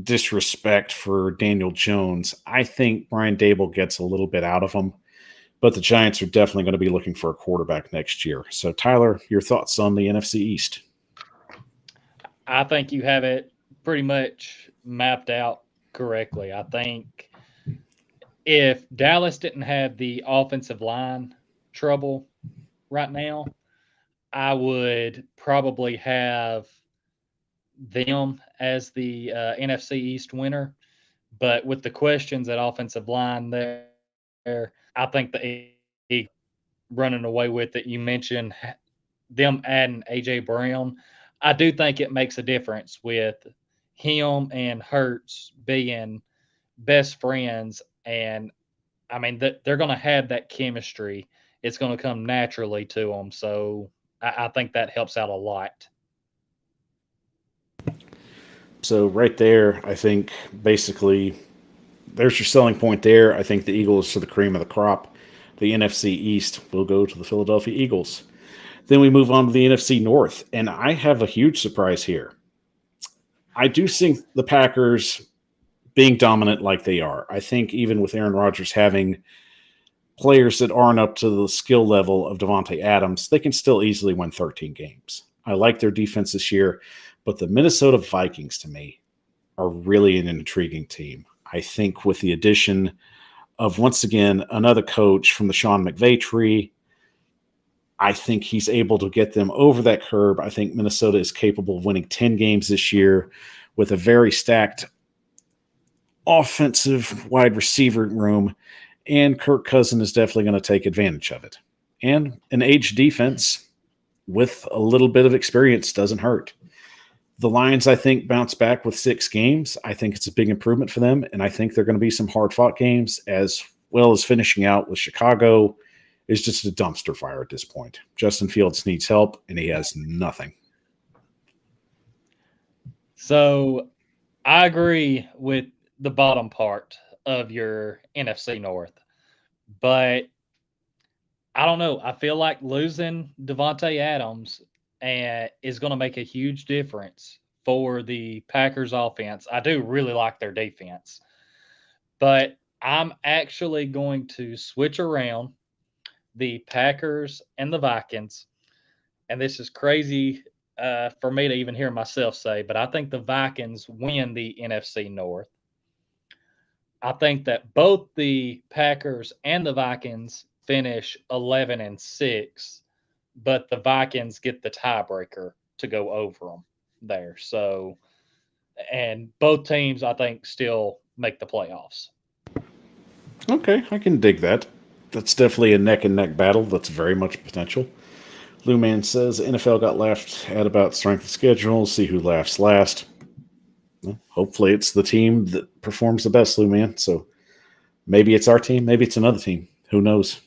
disrespect for Daniel Jones, I think Brian Dable gets a little bit out of him. But the Giants are definitely going to be looking for a quarterback next year. So, Tyler, your thoughts on the NFC East? I think you have it pretty much mapped out correctly. I think if Dallas didn't have the offensive line trouble right now, I would probably have them as the NFC East winner. But with the questions at offensive line there, I think the Eagles running away with it. You mentioned them adding A.J. Brown. I do think it makes a difference with him and Hurts being best friends. And, I mean, they're going to have that chemistry. It's going to come naturally to them. So I think that helps out a lot. So right there, I think basically there's your selling point there. I think the Eagles are the cream of the crop. The NFC East will go to the Philadelphia Eagles. Then we move on to the NFC North, and I have a huge surprise here. I do think the Packers being dominant like they are. I think even with Aaron Rodgers having players that aren't up to the skill level of Devontae Adams, they can still easily win 13 games. I like their defense this year, but the Minnesota Vikings, to me, are really an intriguing team. I think with the addition of, once again, another coach from the Sean McVay tree, I think he's able to get them over that curb. I think Minnesota is capable of winning 10 games this year with a very stacked offensive wide receiver room, and Kirk Cousins is definitely going to take advantage of it. And an aged defense with a little bit of experience doesn't hurt. The Lions, I think, bounce back with 6 games. I think it's a big improvement for them, and I think they're going to be some hard-fought games, as well as finishing out with Chicago is just a dumpster fire at this point. Justin Fields needs help, and he has nothing. So I agree with the bottom part of your NFC North, but I don't know. I feel like losing Devontae Adams is going to make a huge difference for the Packers offense. I do really like their defense, but I'm actually going to switch around the Packers and the Vikings. And this is crazy for me to even hear myself say, but I think the Vikings win the NFC North. I think that both the Packers and the Vikings finish 11-6, but the Vikings get the tiebreaker to go over them there. So, and both teams, I think, still make the playoffs. Okay, I can dig that. That's definitely a neck-and-neck battle. That's very much potential. Lou Man says NFL got left at about strength of schedule. See who laughs last. Well, hopefully it's the team that performs the best, Lou Man. So maybe it's our team. Maybe it's another team. Who knows?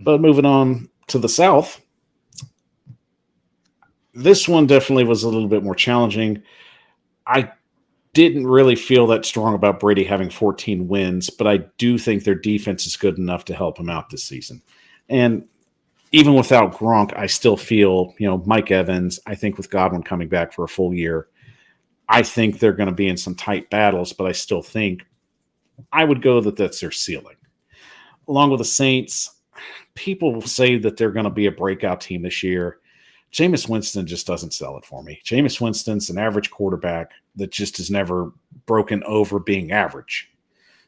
But moving on to the South, this one definitely was a little bit more challenging. I didn't really feel that strong about Brady having 14 wins, but I do think their defense is good enough to help him out this season. And even without Gronk, I still feel, Mike Evans, I think with Godwin coming back for a full year, I think they're going to be in some tight battles, but I still think I would go that that's their ceiling. Along with the Saints, people say that they're going to be a breakout team this year. Jameis Winston just doesn't sell it for me. Jameis Winston's an average quarterback that just has never broken over being average.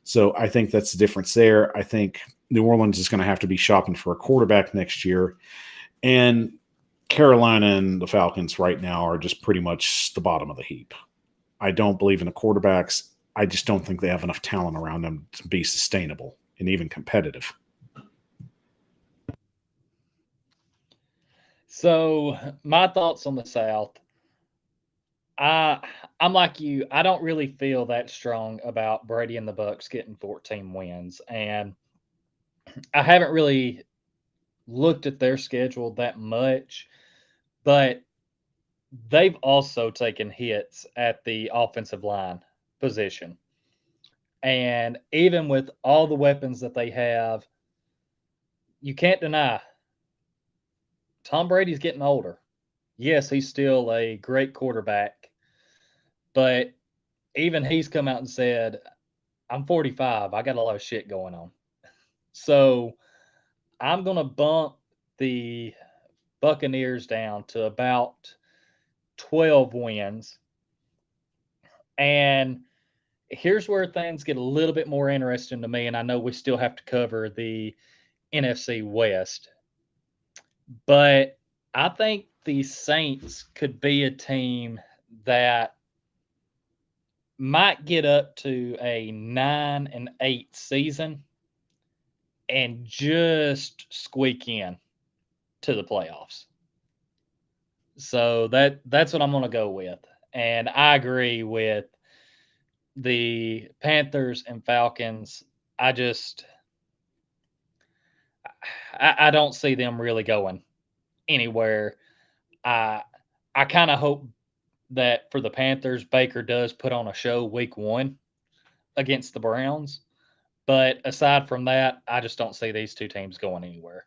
So I think that's the difference there. I think New Orleans is going to have to be shopping for a quarterback next year. And Carolina and the Falcons right now are just pretty much the bottom of the heap. I don't believe in the quarterbacks. I just don't think they have enough talent around them to be sustainable and even competitive. So my thoughts on the South. I'm like you. I don't really feel that strong about Brady and the Bucks getting 14 wins, and I haven't really looked at their schedule that much, but they've also taken hits at the offensive line position. And even with all the weapons that they have, you can't deny Tom Brady's getting older. Yes, he's still a great quarterback, but even he's come out and said, I'm 45. I got a lot of shit going on. So I'm going to bump the Buccaneers down to about 12 wins. And here's where things get a little bit more interesting to me. And I know we still have to cover the NFC West, but I think the Saints could be a team that might get up to a 9-8 season and just squeak in to the playoffs. So that's what I'm going to go with. And I agree with the Panthers and Falcons. I don't see them really going anywhere. I I kind of hope that for the Panthers, Baker does put on a show week 1 against the Browns. But aside from that, I just don't see these two teams going anywhere.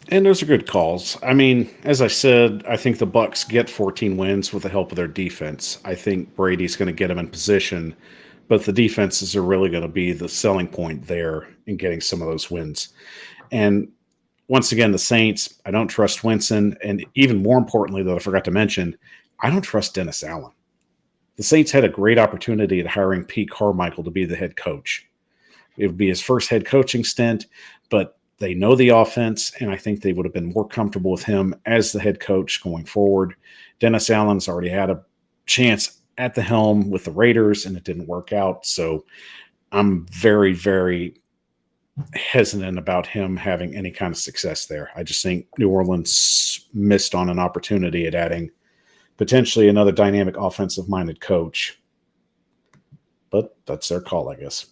And those are good calls. I mean, as I said, I think the Bucks get 14 wins with the help of their defense. I think Brady's going to get them in position, but the defenses are really going to be the selling point there in getting some of those wins. And once again, the Saints, I don't trust Winston. And even more importantly, though, I forgot to mention, I don't trust Dennis Allen. The Saints had a great opportunity at hiring Pete Carmichael to be the head coach. It would be his first head coaching stint, but they know the offense, and I think they would have been more comfortable with him as the head coach going forward. Dennis Allen's already had a chance at the helm with the Raiders, and it didn't work out. So I'm very, very hesitant about him having any kind of success there. I just think New Orleans missed on an opportunity at adding potentially another dynamic offensive-minded coach. But that's their call, I guess.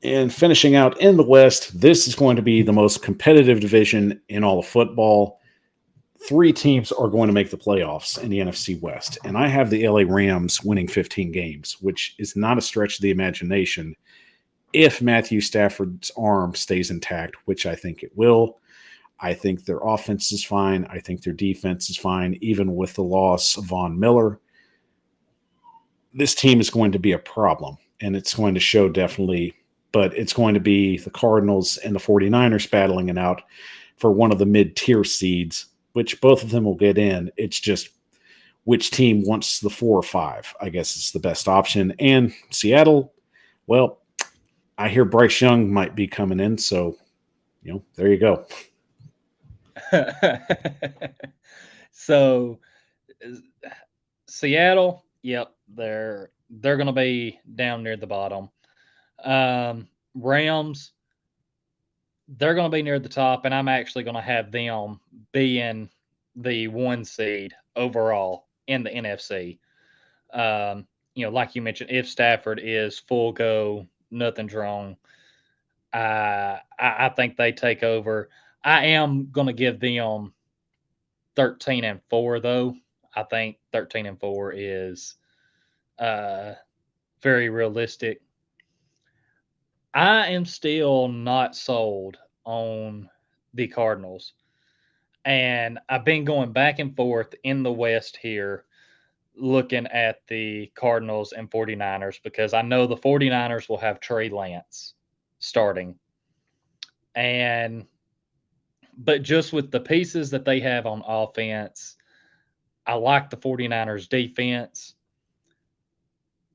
And finishing out in the West, this is going to be the most competitive division in all of football. 3 teams are going to make the playoffs in the NFC West. And I have the LA Rams winning 15 games, which is not a stretch of the imagination if Matthew Stafford's arm stays intact, which I think it will. I think their offense is fine. I think their defense is fine, even with the loss of Von Miller. This team is going to be a problem, and it's going to show definitely, but it's going to be the Cardinals and the 49ers battling it out for one of the mid-tier seeds, which both of them will get in. It's just which team wants the 4 or 5, I guess is the best option. And Seattle, well, I hear Bryce Young might be coming in, so, there you go. So Seattle, yep, they're going to be down near the bottom. Rams, they're going to be near the top, and I'm actually going to have them being the 1 seed overall in the NFC. Like you mentioned, if Stafford is full go, nothing's wrong. I think they take over. I am going to give them 13-4, though. I think 13-4 is very realistic. I am still not sold on the Cardinals. And I've been going back and forth in the West here, looking at the Cardinals and 49ers, because I know the 49ers will have Trey Lance starting. But just with the pieces that they have on offense, I like the 49ers defense.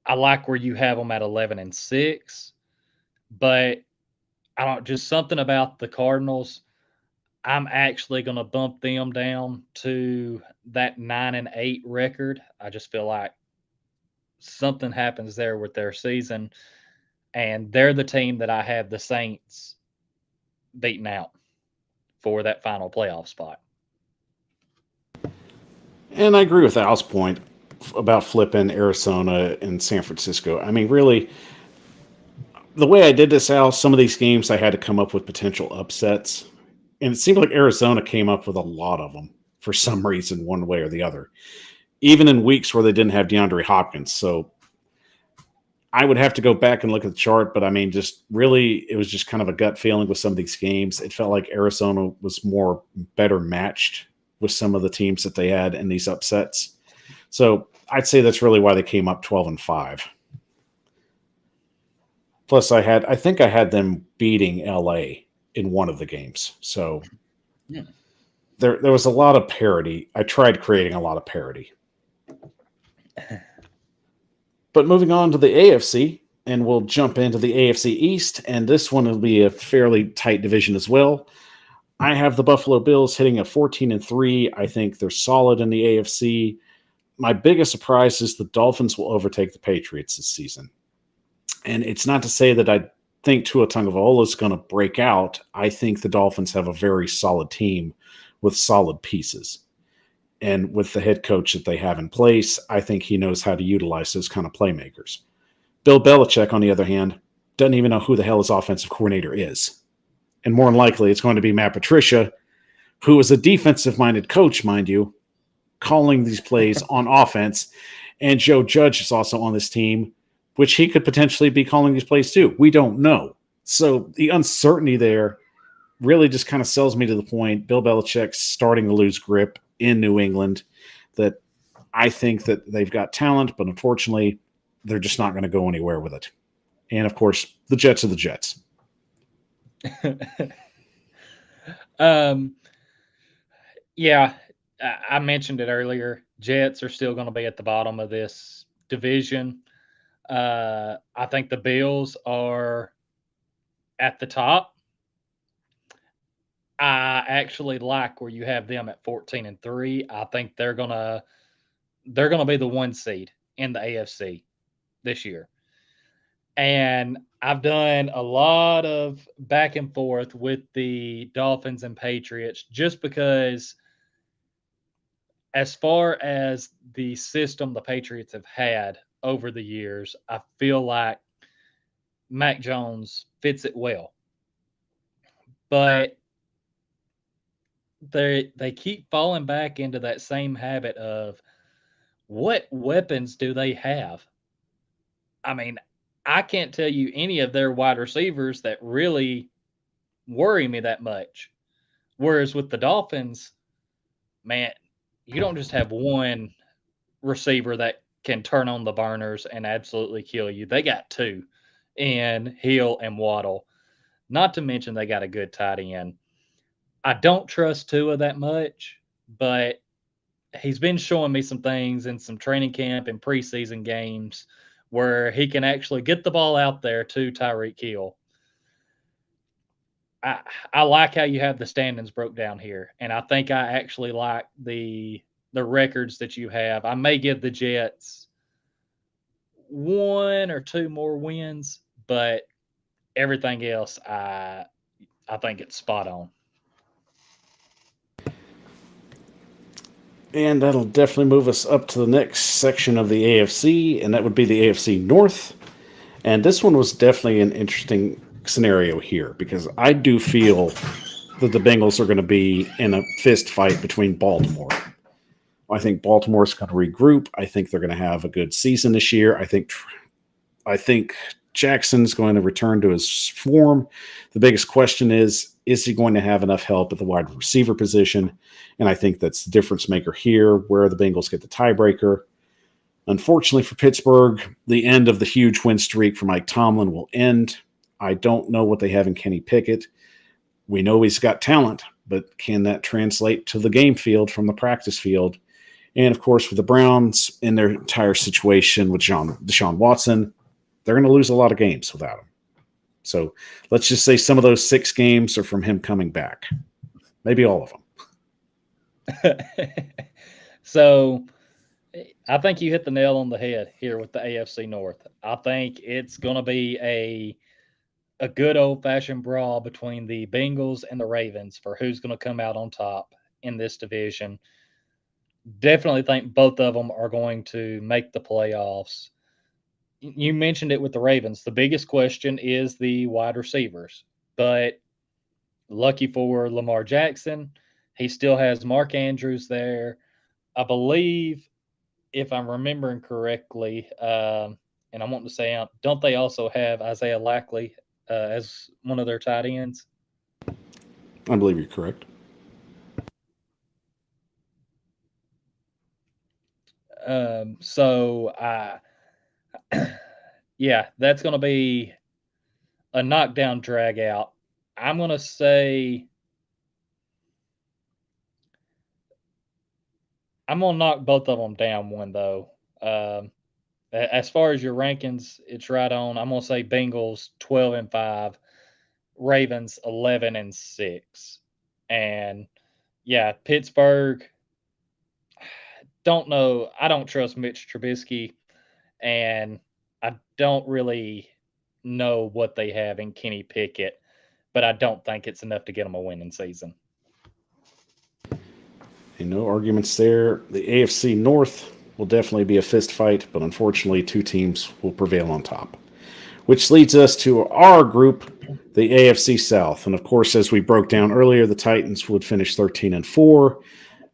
I like where you have them at 11-6, but just something about the Cardinals. I'm actually going to bump them down to that 9-8 record. I just feel like something happens there with their season, and they're the team that I have the Saints beaten out for that final playoff spot. And I agree with Al's point about flipping Arizona and San Francisco. I mean, really, the way I did this, Al, some of these games I had to come up with potential upsets. And it seemed like Arizona came up with a lot of them for some reason, one way or the other, even in weeks where they didn't have DeAndre Hopkins. So I would have to go back and look at the chart, but I mean, just really, it was just kind of a gut feeling with some of these games. It felt like Arizona was better matched with some of the teams that they had in these upsets. So I'd say that's really why they came up 12-5. Plus, I think I had them beating LA in one of the games. So Yeah. there was a lot of parity. I tried creating a lot of parity. But moving on to the AFC, and we'll jump into the AFC East, and this one will be a fairly tight division as well. I have the Buffalo Bills hitting a 14-3. I think they're solid in the AFC. My biggest surprise is the Dolphins will overtake the Patriots this season. And it's not to say that I think Tua Tagovailoa is going to break out. I think the Dolphins have a very solid team with solid pieces. And with the head coach that they have in place, I think he knows how to utilize those kind of playmakers. Bill Belichick, on the other hand, doesn't even know who the hell his offensive coordinator is. And more than likely, it's going to be Matt Patricia, who is a defensive-minded coach, mind you, calling these plays on offense. And Joe Judge is also on this team, which he could potentially be calling these plays too. We don't know. So the uncertainty there really just kind of sells me to the point Bill Belichick's starting to lose grip in New England, that I think that they've got talent, but unfortunately, they're just not going to go anywhere with it. And of course, the Jets are the Jets. Yeah, I mentioned it earlier. Jets are still going to be at the bottom of this division. I think the Bills are at the top. I actually like where you have them at 14-3. I think they're gonna be the 1 seed in the AFC this year. And I've done a lot of back and forth with the Dolphins and Patriots just because, as far as the system the Patriots have had over the years, I feel like Mac Jones fits it well. But they keep falling back into that same habit of, what weapons do they have? I mean, I can't tell you any of their wide receivers that really worry me that much. Whereas with the Dolphins, man, you don't just have one receiver that can turn on the burners and absolutely kill you. They got two in Hill and Waddle. Not to mention they got a good tight end. I don't trust Tua that much, but he's been showing me some things in some training camp and preseason games where he can actually get the ball out there to Tyreek Hill. I like how you have the standings broke down here, and I think I actually like the records that you have. I may give the Jets 1 or 2 more wins, but everything else, I think it's spot on. And that'll definitely move us up to the next section of the AFC, and that would be the AFC North. And this one was definitely an interesting scenario here, because I do feel that the Bengals are going to be in a fist fight between Baltimore. I think Baltimore's going to regroup. I think they're going to have a good season this year. I think Jackson's going to return to his form. The biggest question is he going to have enough help at the wide receiver position? And I think that's the difference maker here, where the Bengals get the tiebreaker. Unfortunately for Pittsburgh, the end of the huge win streak for Mike Tomlin will end. I don't know what they have in Kenny Pickett. We know he's got talent, but can that translate to the game field from the practice field? And of course, for the Browns, in their entire situation with Deshaun Watson, they're going to lose a lot of games without him. So let's just say some of those 6 games are from him coming back. Maybe all of them. So I think you hit the nail on the head here with the AFC North. I think it's going to be a good old fashioned brawl between the Bengals and the Ravens for who's going to come out on top in this division. Definitely think both of them are going to make the playoffs. You mentioned it with the Ravens. The biggest question is the wide receivers, but lucky for Lamar Jackson, he still has Mark Andrews there. I believe, if I'm remembering correctly, and I want to say, don't they also have Isaiah Lackley as one of their tight ends? I believe you're correct. So, yeah, that's going to be a knockdown drag out. I'm going to say I'm going to knock both of them down one, though. As far as your rankings, it's right on. I'm going to say Bengals 12-5, Ravens 11-6. And yeah, Pittsburgh, don't know. I don't trust Mitch Trubisky, and I don't really know what they have in Kenny Pickett, but I don't think it's enough to get them a winning season. And no arguments there. The AFC North will definitely be a fist fight, but unfortunately, two teams will prevail on top. Which leads us to our group, the AFC South. And of course, as we broke down earlier, the Titans would finish 13-4.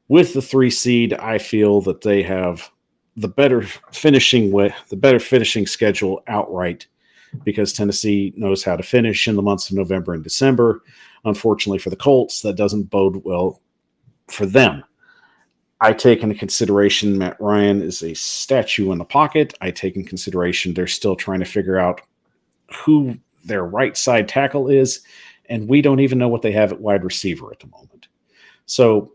With the 3 seed, I feel that they have the better finishing schedule outright because Tennessee knows how to finish in the months of November and December. Unfortunately for the Colts, that doesn't bode well for them. I take into consideration Matt Ryan is a statue in the pocket. I take in consideration they're still trying to figure out who their right side tackle is, and we don't even know what they have at wide receiver at the moment. So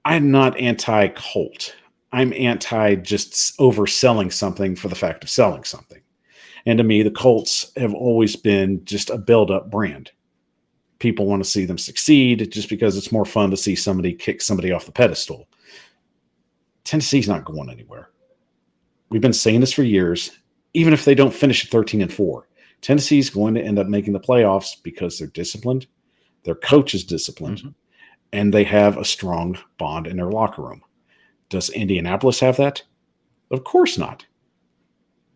I'm not anti-Colt. I'm anti just overselling something for the fact of selling something. And to me, the Colts have always been just a build-up brand. People want to see them succeed just because it's more fun to see somebody kick somebody off the pedestal. Tennessee's not going anywhere. We've been saying this for years. Even if they don't finish at 13-4, Tennessee's going to end up making the playoffs because they're disciplined, their coach is disciplined, and they have a strong bond in their locker room. Does Indianapolis have that? Of course not.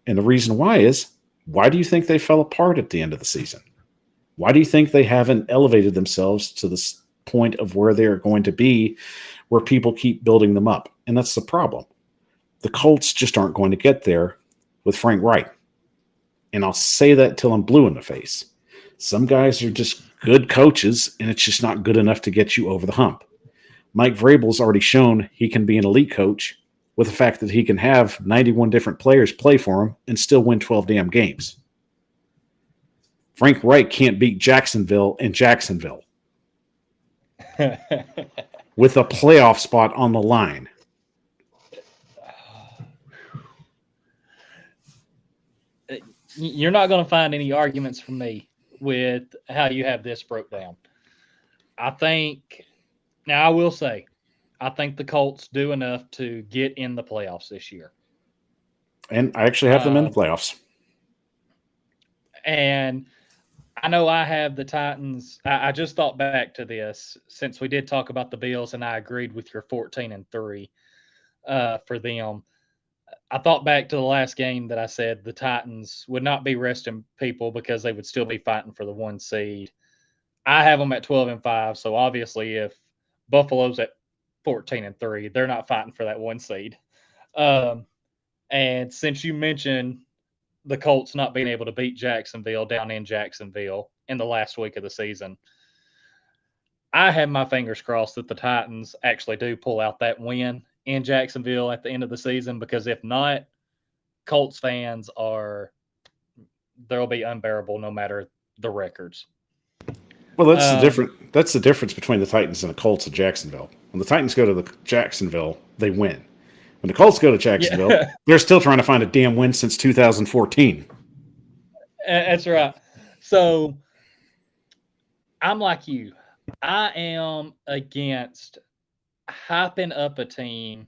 And the reason why is, why do you think they fell apart at the end of the season? Why do you think they haven't elevated themselves to the point of where they're going to be, where people keep building them up? And that's the problem. The Colts just aren't going to get there with Frank Reich. And I'll say that till I'm blue in the face. Some guys are just good coaches, and it's just not good enough to get you over the hump. Mike Vrabel's already shown he can be an elite coach with the fact that he can have 91 different players play for him and still win 12 damn games. Frank Reich can't beat Jacksonville in Jacksonville with a playoff spot on the line. You're not going to find any arguments from me with how you have this broke down. I think, now I will say, I think the Colts do enough to get in the playoffs this year. And I actually have them in the playoffs. And I know I have the Titans. I just thought back to this since we did talk about the Bills, and I agreed with your 14-3 for them. I thought back to the last game that I said the Titans would not be resting people because they would still be fighting for the 1 seed. I have them at 12-5. So obviously, if Buffalo's at 14-3, they're not fighting for that 1 seed. And since you mentioned the Colts not being able to beat Jacksonville down in Jacksonville in the last week of the season, I have my fingers crossed that the Titans actually do pull out that win in Jacksonville at the end of the season, because if not, Colts fans they'll be unbearable no matter the records. Well, that's the difference between the Titans and the Colts of Jacksonville. When the Titans go to the Jacksonville, they win. When the Colts go to Jacksonville, they're still trying to find a damn win since 2014. That's right. So I'm like you. I am against hyping up a team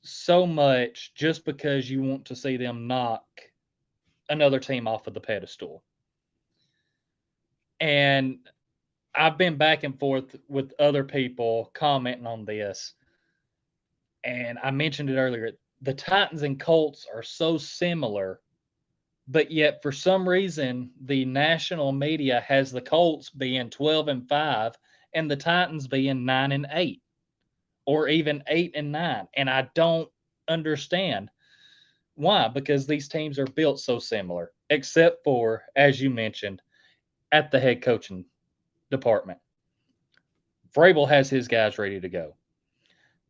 so much just because you want to see them knock another team off of the pedestal. And I've been back and forth with other people commenting on this. And I mentioned it earlier. The Titans and Colts are so similar, but yet for some reason the national media has the Colts being 12-5 and the Titans being 9-8 or even 8-9. And I don't understand why, because these teams are built so similar, except for, as you mentioned, at the head coaching department. Vrabel has his guys ready to go.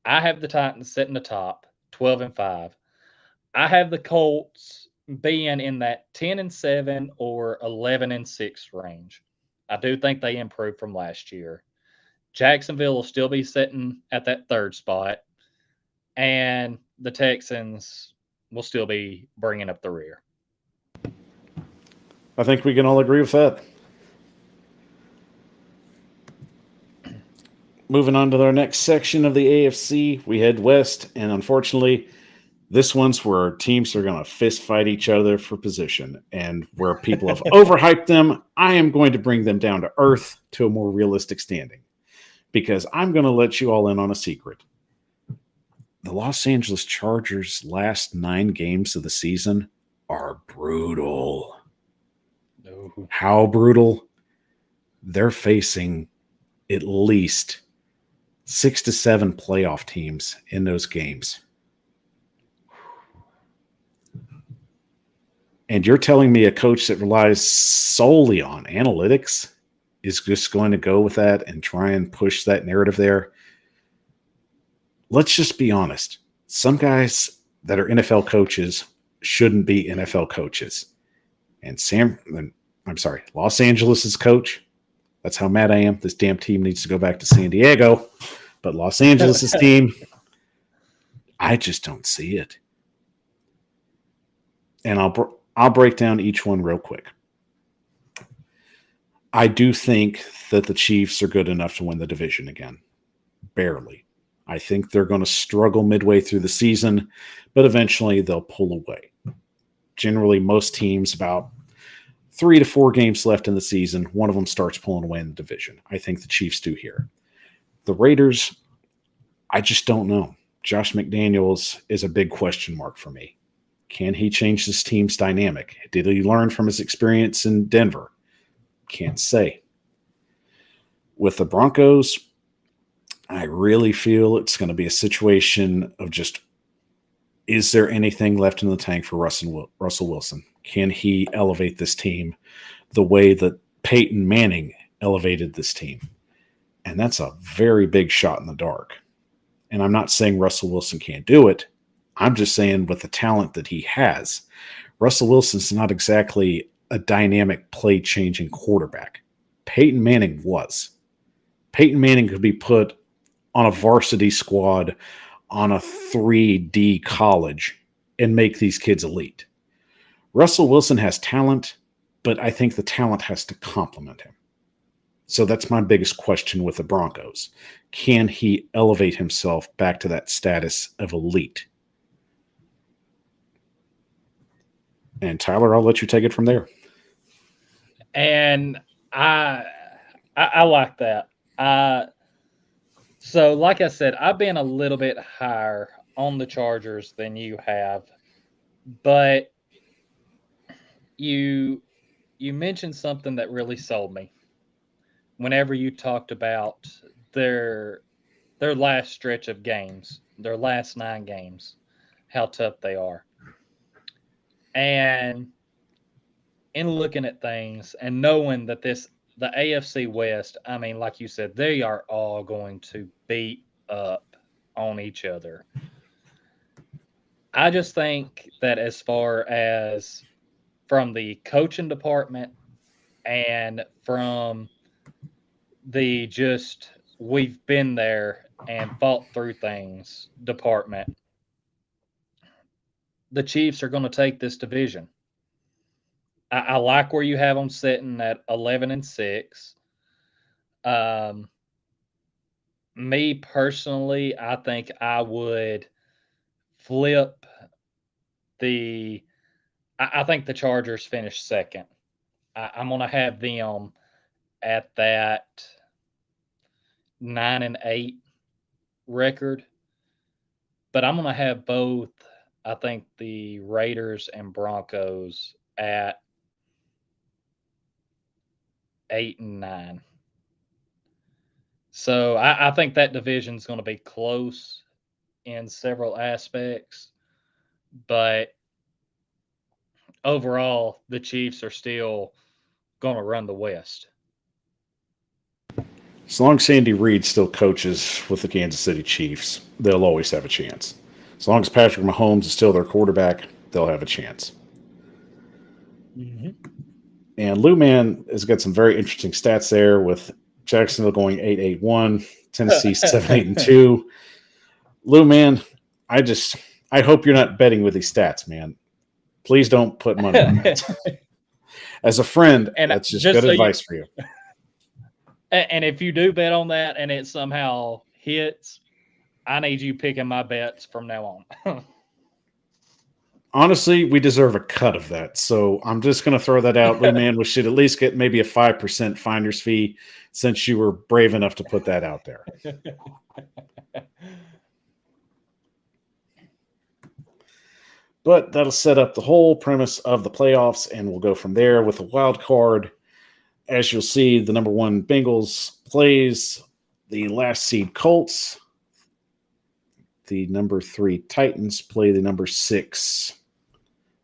I have the Titans sitting atop 12-5. I have the Colts being in that 10-7 or 11-6 range. I do think they improved from last year. Jacksonville will still be sitting at that third spot, and the Texans will still be bringing up the rear. I think we can all agree with that. Moving on to our next section of the AFC, we head west, and unfortunately, this one's where teams are going to fist fight each other for position, and where people have overhyped them. I am going to bring them down to earth to a more realistic standing, because I'm going to let you all in on a secret. The Los Angeles Chargers' last 9 games of the season are brutal. No. How brutal? They're facing at least 6 to 7 playoff teams in those games. And you're telling me a coach that relies solely on analytics is just going to go with that and try and push that narrative there? Let's just be honest. Some guys that are NFL coaches shouldn't be NFL coaches. And Los Angeles' coach, that's how mad I am. This damn team needs to go back to San Diego. But Los Angeles' team, I just don't see it. And I'll break down each one real quick. I do think that the Chiefs are good enough to win the division again. Barely. I think they're going to struggle midway through the season, but eventually they'll pull away. Generally, most teams, about 3 to 4 games left in the season, one of them starts pulling away in the division. I think the Chiefs do here. The Raiders, I just don't know. Josh McDaniels is a big question mark for me. Can he change this team's dynamic? Did he learn from his experience in Denver? Can't say. With the Broncos, I really feel it's going to be a situation of just, is there anything left in the tank for Russell Wilson? Can he elevate this team the way that Peyton Manning elevated this team? And that's a very big shot in the dark. And I'm not saying Russell Wilson can't do it. I'm just saying with the talent that he has, Russell Wilson's not exactly a dynamic play-changing quarterback. Peyton Manning was. Peyton Manning could be put on a varsity squad on a 3D college and make these kids elite. Russell Wilson has talent, but I think the talent has to complement him. So that's my biggest question with the Broncos. Can he elevate himself back to that status of elite? And Tyler, I'll let you take it from there. And I like that. So, like I said, I've been a little bit higher on the Chargers than you have, but you mentioned something that really sold me. Whenever you talked about their last stretch of games, their last 9 games, how tough they are, and in looking at things and knowing that the AFC West, I mean, like you said, they are all going to beat up on each other. I just think that as far as from the coaching department and from the just we've been there and fought through things department, the Chiefs are going to take this division. I like where you have them sitting at 11-6. Me personally, I think I would flip I think the Chargers finish second. I'm going to have them at that 9-8 record, but I'm going to have both. I think the Raiders and Broncos at 8-9. So I think that division is going to be close in several aspects, but overall, the Chiefs are still going to run the West. As long as Andy Reid still coaches with the Kansas City Chiefs, they'll always have a chance. As long as Patrick Mahomes is still their quarterback, they'll have a chance. Mm-hmm. And Lou Man has got some very interesting stats there with Jacksonville going 8-8-1, Tennessee 7-8-2. Lou Man, I hope you're not betting with these stats, man. Please don't put money on that. As a friend, and that's just good advice for you. And if you do bet on that and it somehow hits, I need you picking my bets from now on. Honestly, we deserve a cut of that. So I'm just going to throw that out. Lou Man, we should at least get maybe a 5% finder's fee since you were brave enough to put that out there. But that'll set up the whole premise of the playoffs, and we'll go from there with a wild card. As you'll see, the number 1 Bengals plays the last seed Colts. The number 3 Titans play the number 6.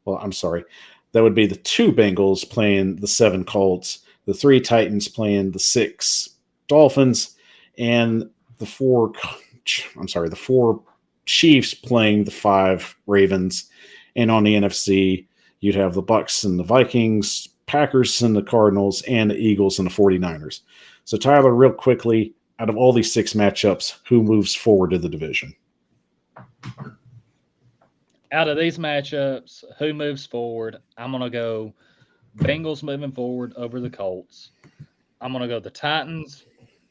Well, I'm sorry. That would be the 2 Bengals playing the 7 Colts, the 3 Titans playing the 6 Dolphins, and the 4 Chiefs playing the 5 Ravens. And on the NFC, you'd have the Bucs and the Vikings, Packers and the Cardinals, and the Eagles and the 49ers. So, Tyler, real quickly, out of all these 6 matchups, who moves forward to the division? Out of these matchups, who moves forward? I'm going to go Bengals moving forward over the Colts. I'm going to go the Titans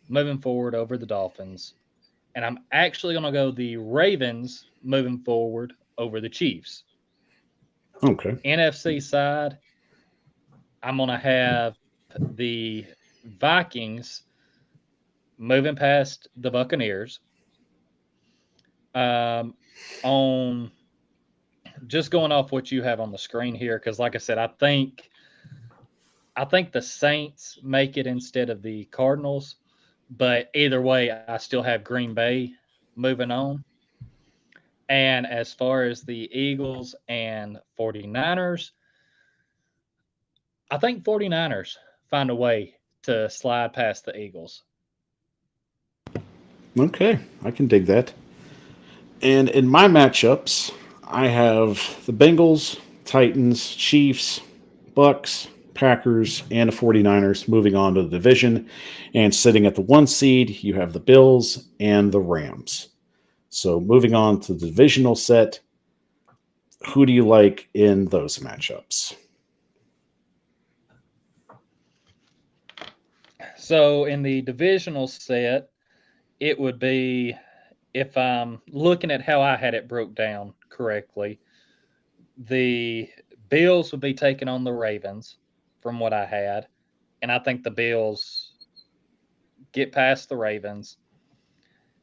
moving forward over the Dolphins. And I'm actually going to go the Ravens moving forward over the Chiefs. Okay. NFC side, I'm going to have the Vikings moving past the Buccaneers. On just going off what you have on the screen here, because like I said, I think the Saints make it instead of the Cardinals, but either way, I still have Green Bay moving on. And as far as the Eagles and 49ers, I think 49ers find a way to slide past the Eagles. Okay, I can dig that. And in my matchups, I have the Bengals, Titans, Chiefs, Bucks, Packers, and the 49ers moving on to the division. And sitting at the 1 seed, you have the Bills and the Rams. So moving on to the divisional set, who do you like in those matchups? So in the divisional set, it would be, if I'm looking at how I had it broke down correctly, the Bills would be taking on the Ravens from what I had. And I think the Bills get past the Ravens.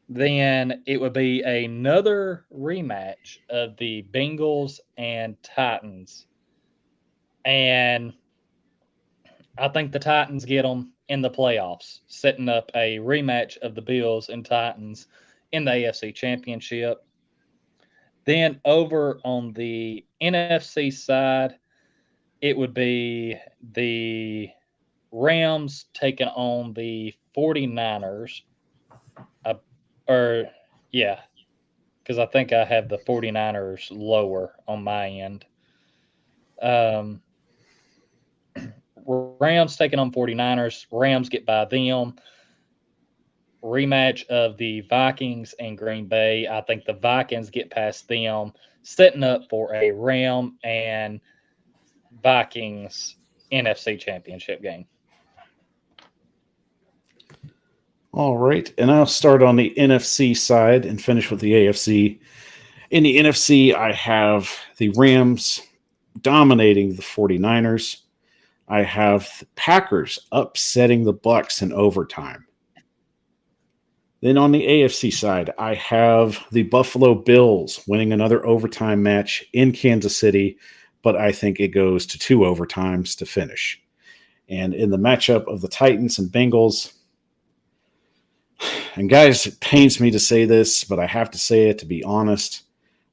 Then it would be another rematch of the Bengals and Titans. And I think the Titans get them in the playoffs, setting up a rematch of the Bills and Titans in the AFC Championship. Then over on the NFC side, it would be the Rams taking on the 49ers. Because I think I have the 49ers lower on my end. Rams taking on 49ers. Rams get by them. Rematch of the Vikings and Green Bay. I think the Vikings get past them, setting up for a Ram and Vikings NFC Championship game. All right, and I'll start on the NFC side and finish with the AFC. In the NFC, I have the Rams dominating the 49ers. I have the Packers upsetting the Bucks in overtime. Then on the AFC side, I have the Buffalo Bills winning another overtime match in Kansas City, but I think it goes to 2 overtimes to finish. And in the matchup of the Titans and Bengals, and guys, it pains me to say this, but I have to say it to be honest.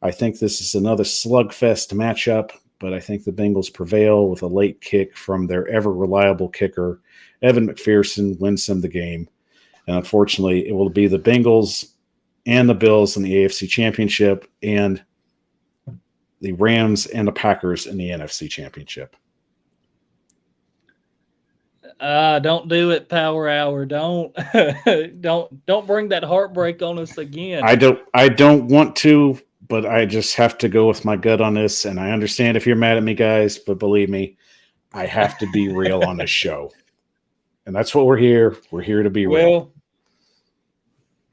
I think this is another slugfest matchup, but I think the Bengals prevail with a late kick from their ever-reliable kicker. Evan McPherson wins them the game. And unfortunately, it will be the Bengals and the Bills in the AFC Championship and the Rams and the Packers in the NFC Championship. Don't do it, Power Hour. Don't bring that heartbreak on us again. I don't want to, but I just have to go with my gut on this. And I understand if you're mad at me, guys, but believe me, I have to be real on this show. And that's what we're here. We're here to be real.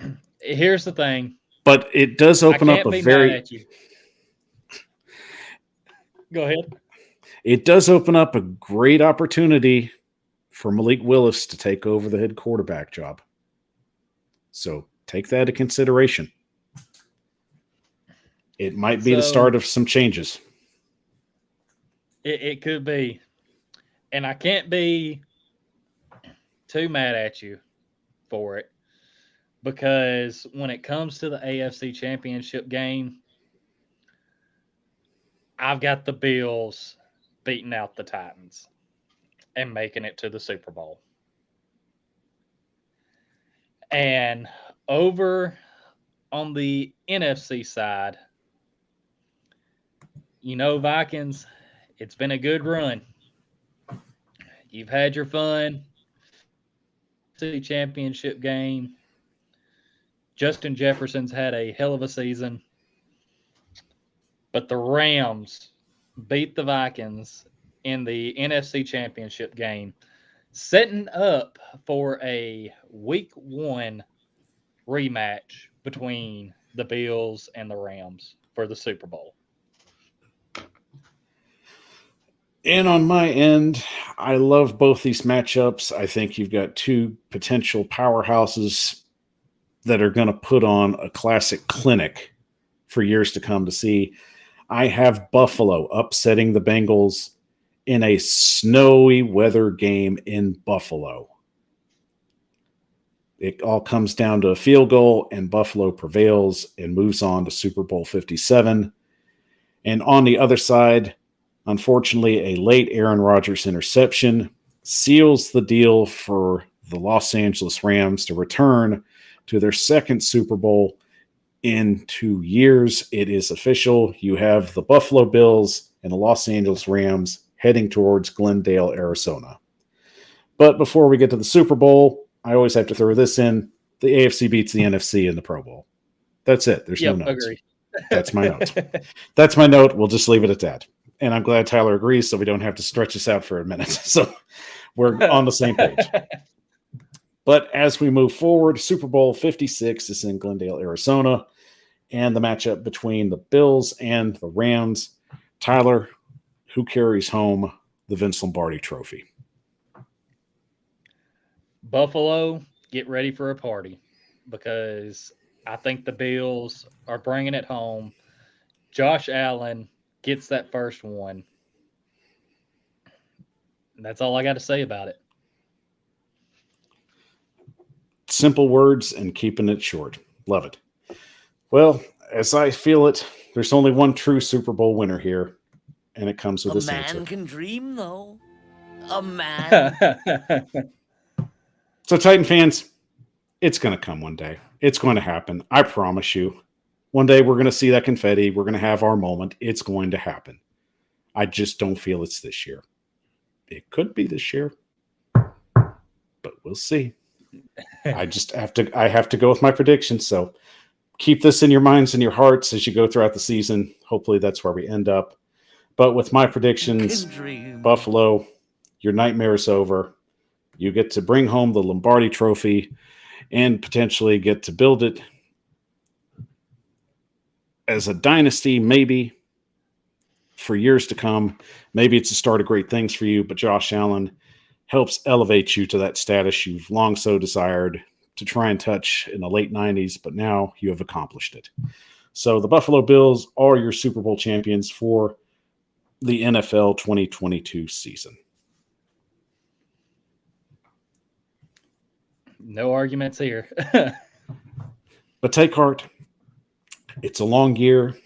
Well, here's the thing. But it does open up a very. Mad at you. Go ahead. It does open up a great opportunity for Malik Willis to take over the head quarterback job. So take that into consideration. It might be the start of some changes. It could be. And I can't be too mad at you for it, because when it comes to the AFC Championship game, I've got the Bills beating out the Titans and making it to the Super Bowl. And over on the NFC side, Vikings, it's been a good run. You've had your fun. City Championship game. Justin Jefferson's had a hell of a season. But the Rams beat the Vikings in the NFC Championship game, setting up for a Week 1 rematch between the Bills and the Rams for the Super Bowl. And on my end, I love both these matchups. I think you've got two potential powerhouses that are going to put on a classic clinic for years to come to see. I have Buffalo upsetting the Bengals in a snowy weather game in Buffalo. It all comes down to a field goal, and Buffalo prevails and moves on to Super Bowl 57. And on the other side, unfortunately, a late Aaron Rodgers interception seals the deal for the Los Angeles Rams to return to their second Super Bowl in 2 years. It is official. You have the Buffalo Bills and the Los Angeles Rams heading towards Glendale, Arizona. But before we get to the Super Bowl, I always have to throw this in. The AFC beats the NFC in the Pro Bowl. That's it. There's no notes. Agree. That's my note. That's my note. We'll just leave it at that. And I'm glad Tyler agrees so we don't have to stretch this out for a minute. So we're on the same page. But as we move forward, Super Bowl 56 is in Glendale, Arizona, and the matchup between the Bills and the Rams. Tyler, who carries home the Vince Lombardi trophy? Buffalo, get ready for a party, because I think the Bills are bringing it home. Josh Allen gets that first one. That's all I got to say about it. Simple words and keeping it short. Love it. Well, as I feel it, there's only one true Super Bowl winner here, and it comes with this answer. A man can dream, though. A man. So, Titan fans, it's going to come one day. It's going to happen. I promise you. One day we're going to see that confetti. We're going to have our moment. It's going to happen. I just don't feel it's this year. It could be this year, but we'll see. I have to go with my predictions. So keep this in your minds and your hearts as you go throughout the season. Hopefully that's where we end up. But with my predictions, Buffalo, your nightmare is over. You get to bring home the Lombardi trophy and potentially get to build it as a dynasty, maybe for years to come. Maybe it's the start of great things for you, but Josh Allen helps elevate you to that status you've long so desired to try and touch in the late 90s, but now you have accomplished it. So the Buffalo Bills are your Super Bowl champions for the NFL 2022 season. No arguments here. But take heart. It's a long year.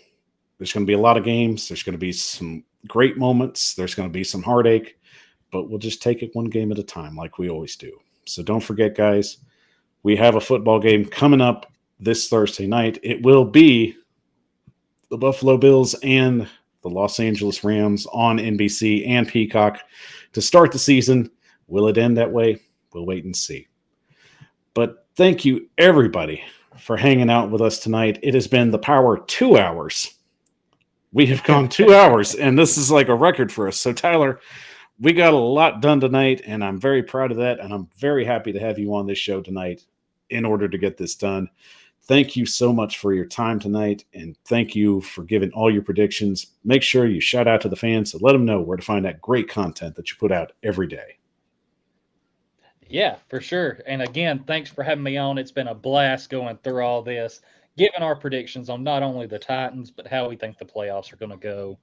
There's going to be a lot of games. There's going to be some great moments. There's going to be some heartache, but we'll just take it one game at a time like we always do. So don't forget, guys, we have a football game coming up this Thursday night. It will be the Buffalo Bills and the Los Angeles Rams on NBC and Peacock to start the season. Will it end that way? We'll wait and see. But thank you, everybody, for hanging out with us tonight. It has been the Power 2 hours. We have gone 2 hours, and this is like a record for us. So, Tyler, we got a lot done tonight, and I'm very proud of that, and I'm very happy to have you on this show tonight in order to get this done. Thank you so much for your time tonight, and thank you for giving all your predictions. Make sure you shout out to the fans and let them know where to find that great content that you put out every day. Yeah, for sure. And again, thanks for having me on. It's been a blast going through all this, giving our predictions on not only the Titans, but how we think the playoffs are going to go.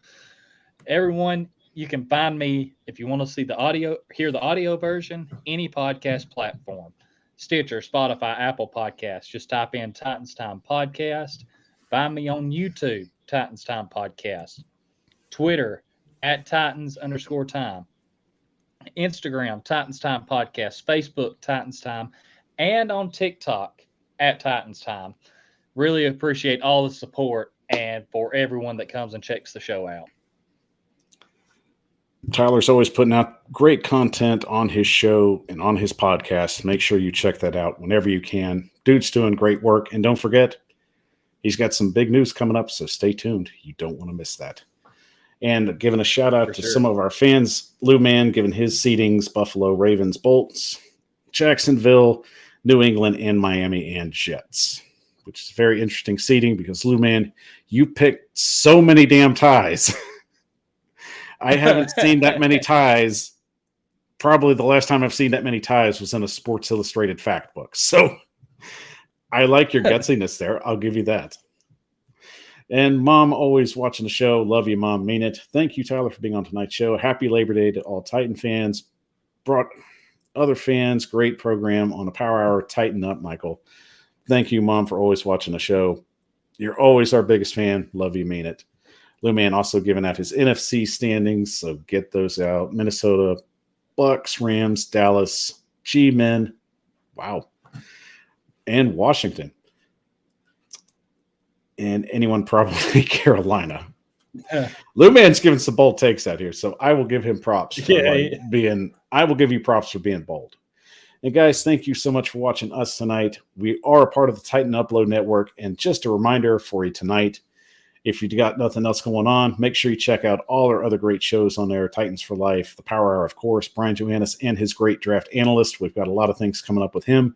Everyone, you can find me if you want to see the audio, hear the audio version, any podcast platform. Stitcher, Spotify, Apple Podcasts. Just type in Titans Time Podcast. Find me on YouTube, Titans Time Podcast. Twitter, @Titans_time. Instagram, Titans Time Podcast. Facebook, Titans Time. And on TikTok, @Titans Time. Really appreciate all the support and for everyone that comes and checks the show out. Tyler's always putting out great content on his show and on his podcast. Make sure you check that out whenever you can. Dude's doing great work. And don't forget, he's got some big news coming up, so stay tuned. You don't want to miss that. And giving a shout out to some of our fans, Lou Man giving his seedings, Buffalo, Ravens, Bolts, Jacksonville, New England, and Miami and Jets, which is very interesting seeding because Lou Man, you picked so many damn ties. I haven't seen that many ties. Probably the last time I've seen that many ties was in a Sports Illustrated fact book. So I like your gutsiness there. I'll give you that. And Mom, always watching the show. Love you, Mom. Mean it. Thank you, Tyler, for being on tonight's show. Happy Labor Day to all Titan fans. Brought other fans. Great program on the Power Hour. Tighten up, Michael. Thank you, Mom, for always watching the show. You're always our biggest fan. Love you, mean it. Lou Man also giving out his NFC standings, so get those out. Minnesota, Bucks, Rams, Dallas, G-Men. Wow. And Washington. And anyone probably Carolina. Lou Man's giving some bold takes out here, so I will give him props for I will give you props for being bold. And guys, thank you so much for watching us tonight. We are a part of the Titan Upload Network, and just a reminder for you tonight, if you got nothing else going on, make sure you check out all our other great shows on there. Titans for Life, The Power Hour, of course, Brian Johannes and his great draft analyst. We've got a lot of things coming up with him.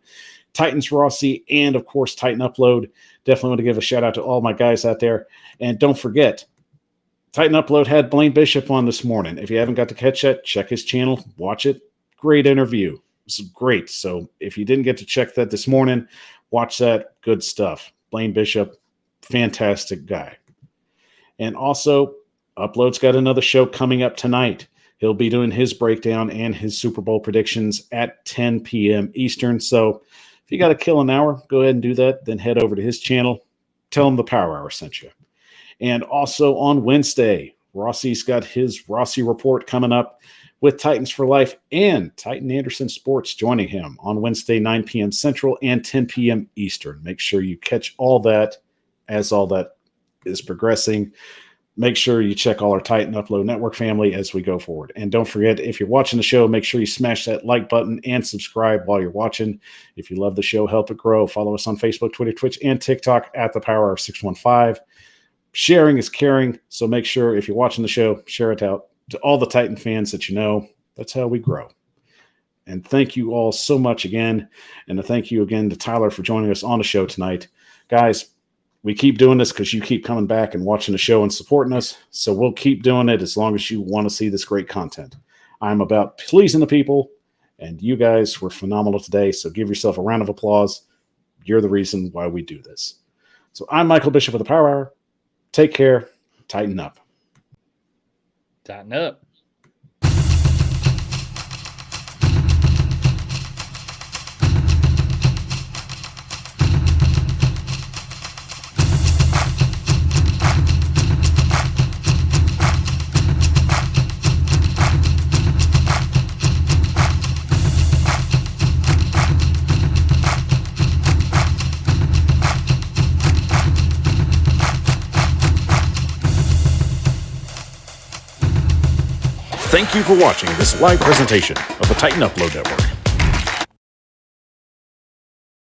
Titans Rossi, and of course, Titan Upload. Definitely want to give a shout out to all my guys out there. And don't forget, Titan Upload had Blaine Bishop on this morning. If you haven't got to catch that, check his channel, watch it. Great interview. It's great. So if you didn't get to check that this morning, watch that. Good stuff. Blaine Bishop, fantastic guy. And also, Upload's got another show coming up tonight. He'll be doing his breakdown and his Super Bowl predictions at 10 p.m. Eastern. So if you got to kill an hour, go ahead and do that. Then head over to his channel. Tell him the Power Hour sent you. And also on Wednesday, Rossi's got his Rossi Report coming up with Titans for Life and Titan Anderson Sports joining him on Wednesday, 9 p.m. Central and 10 p.m. Eastern. Make sure you catch all that as all that is progressing. Make sure you check all our Titan Upload Network family as we go forward. And don't forget, if you're watching the show, make sure you smash that like button and subscribe while you're watching. If you love the show, help it grow. Follow us on Facebook, Twitter, Twitch, and TikTok at The Power of 615. Sharing is caring, so make sure if you're watching the show, share it out to all the Titan fans that you know. That's how we grow. And thank you all so much again. And a thank you again to Tyler for joining us on the show tonight. Guys, we keep doing this because you keep coming back and watching the show and supporting us. So we'll keep doing it as long as you want to see this great content. I'm about pleasing the people, and you guys were phenomenal today. So give yourself a round of applause. You're the reason why we do this. So I'm Michael Bishop of the Power Hour. Take care. Tighten up. Tighten up. Thank you for watching this live presentation of the Titan Upload Network.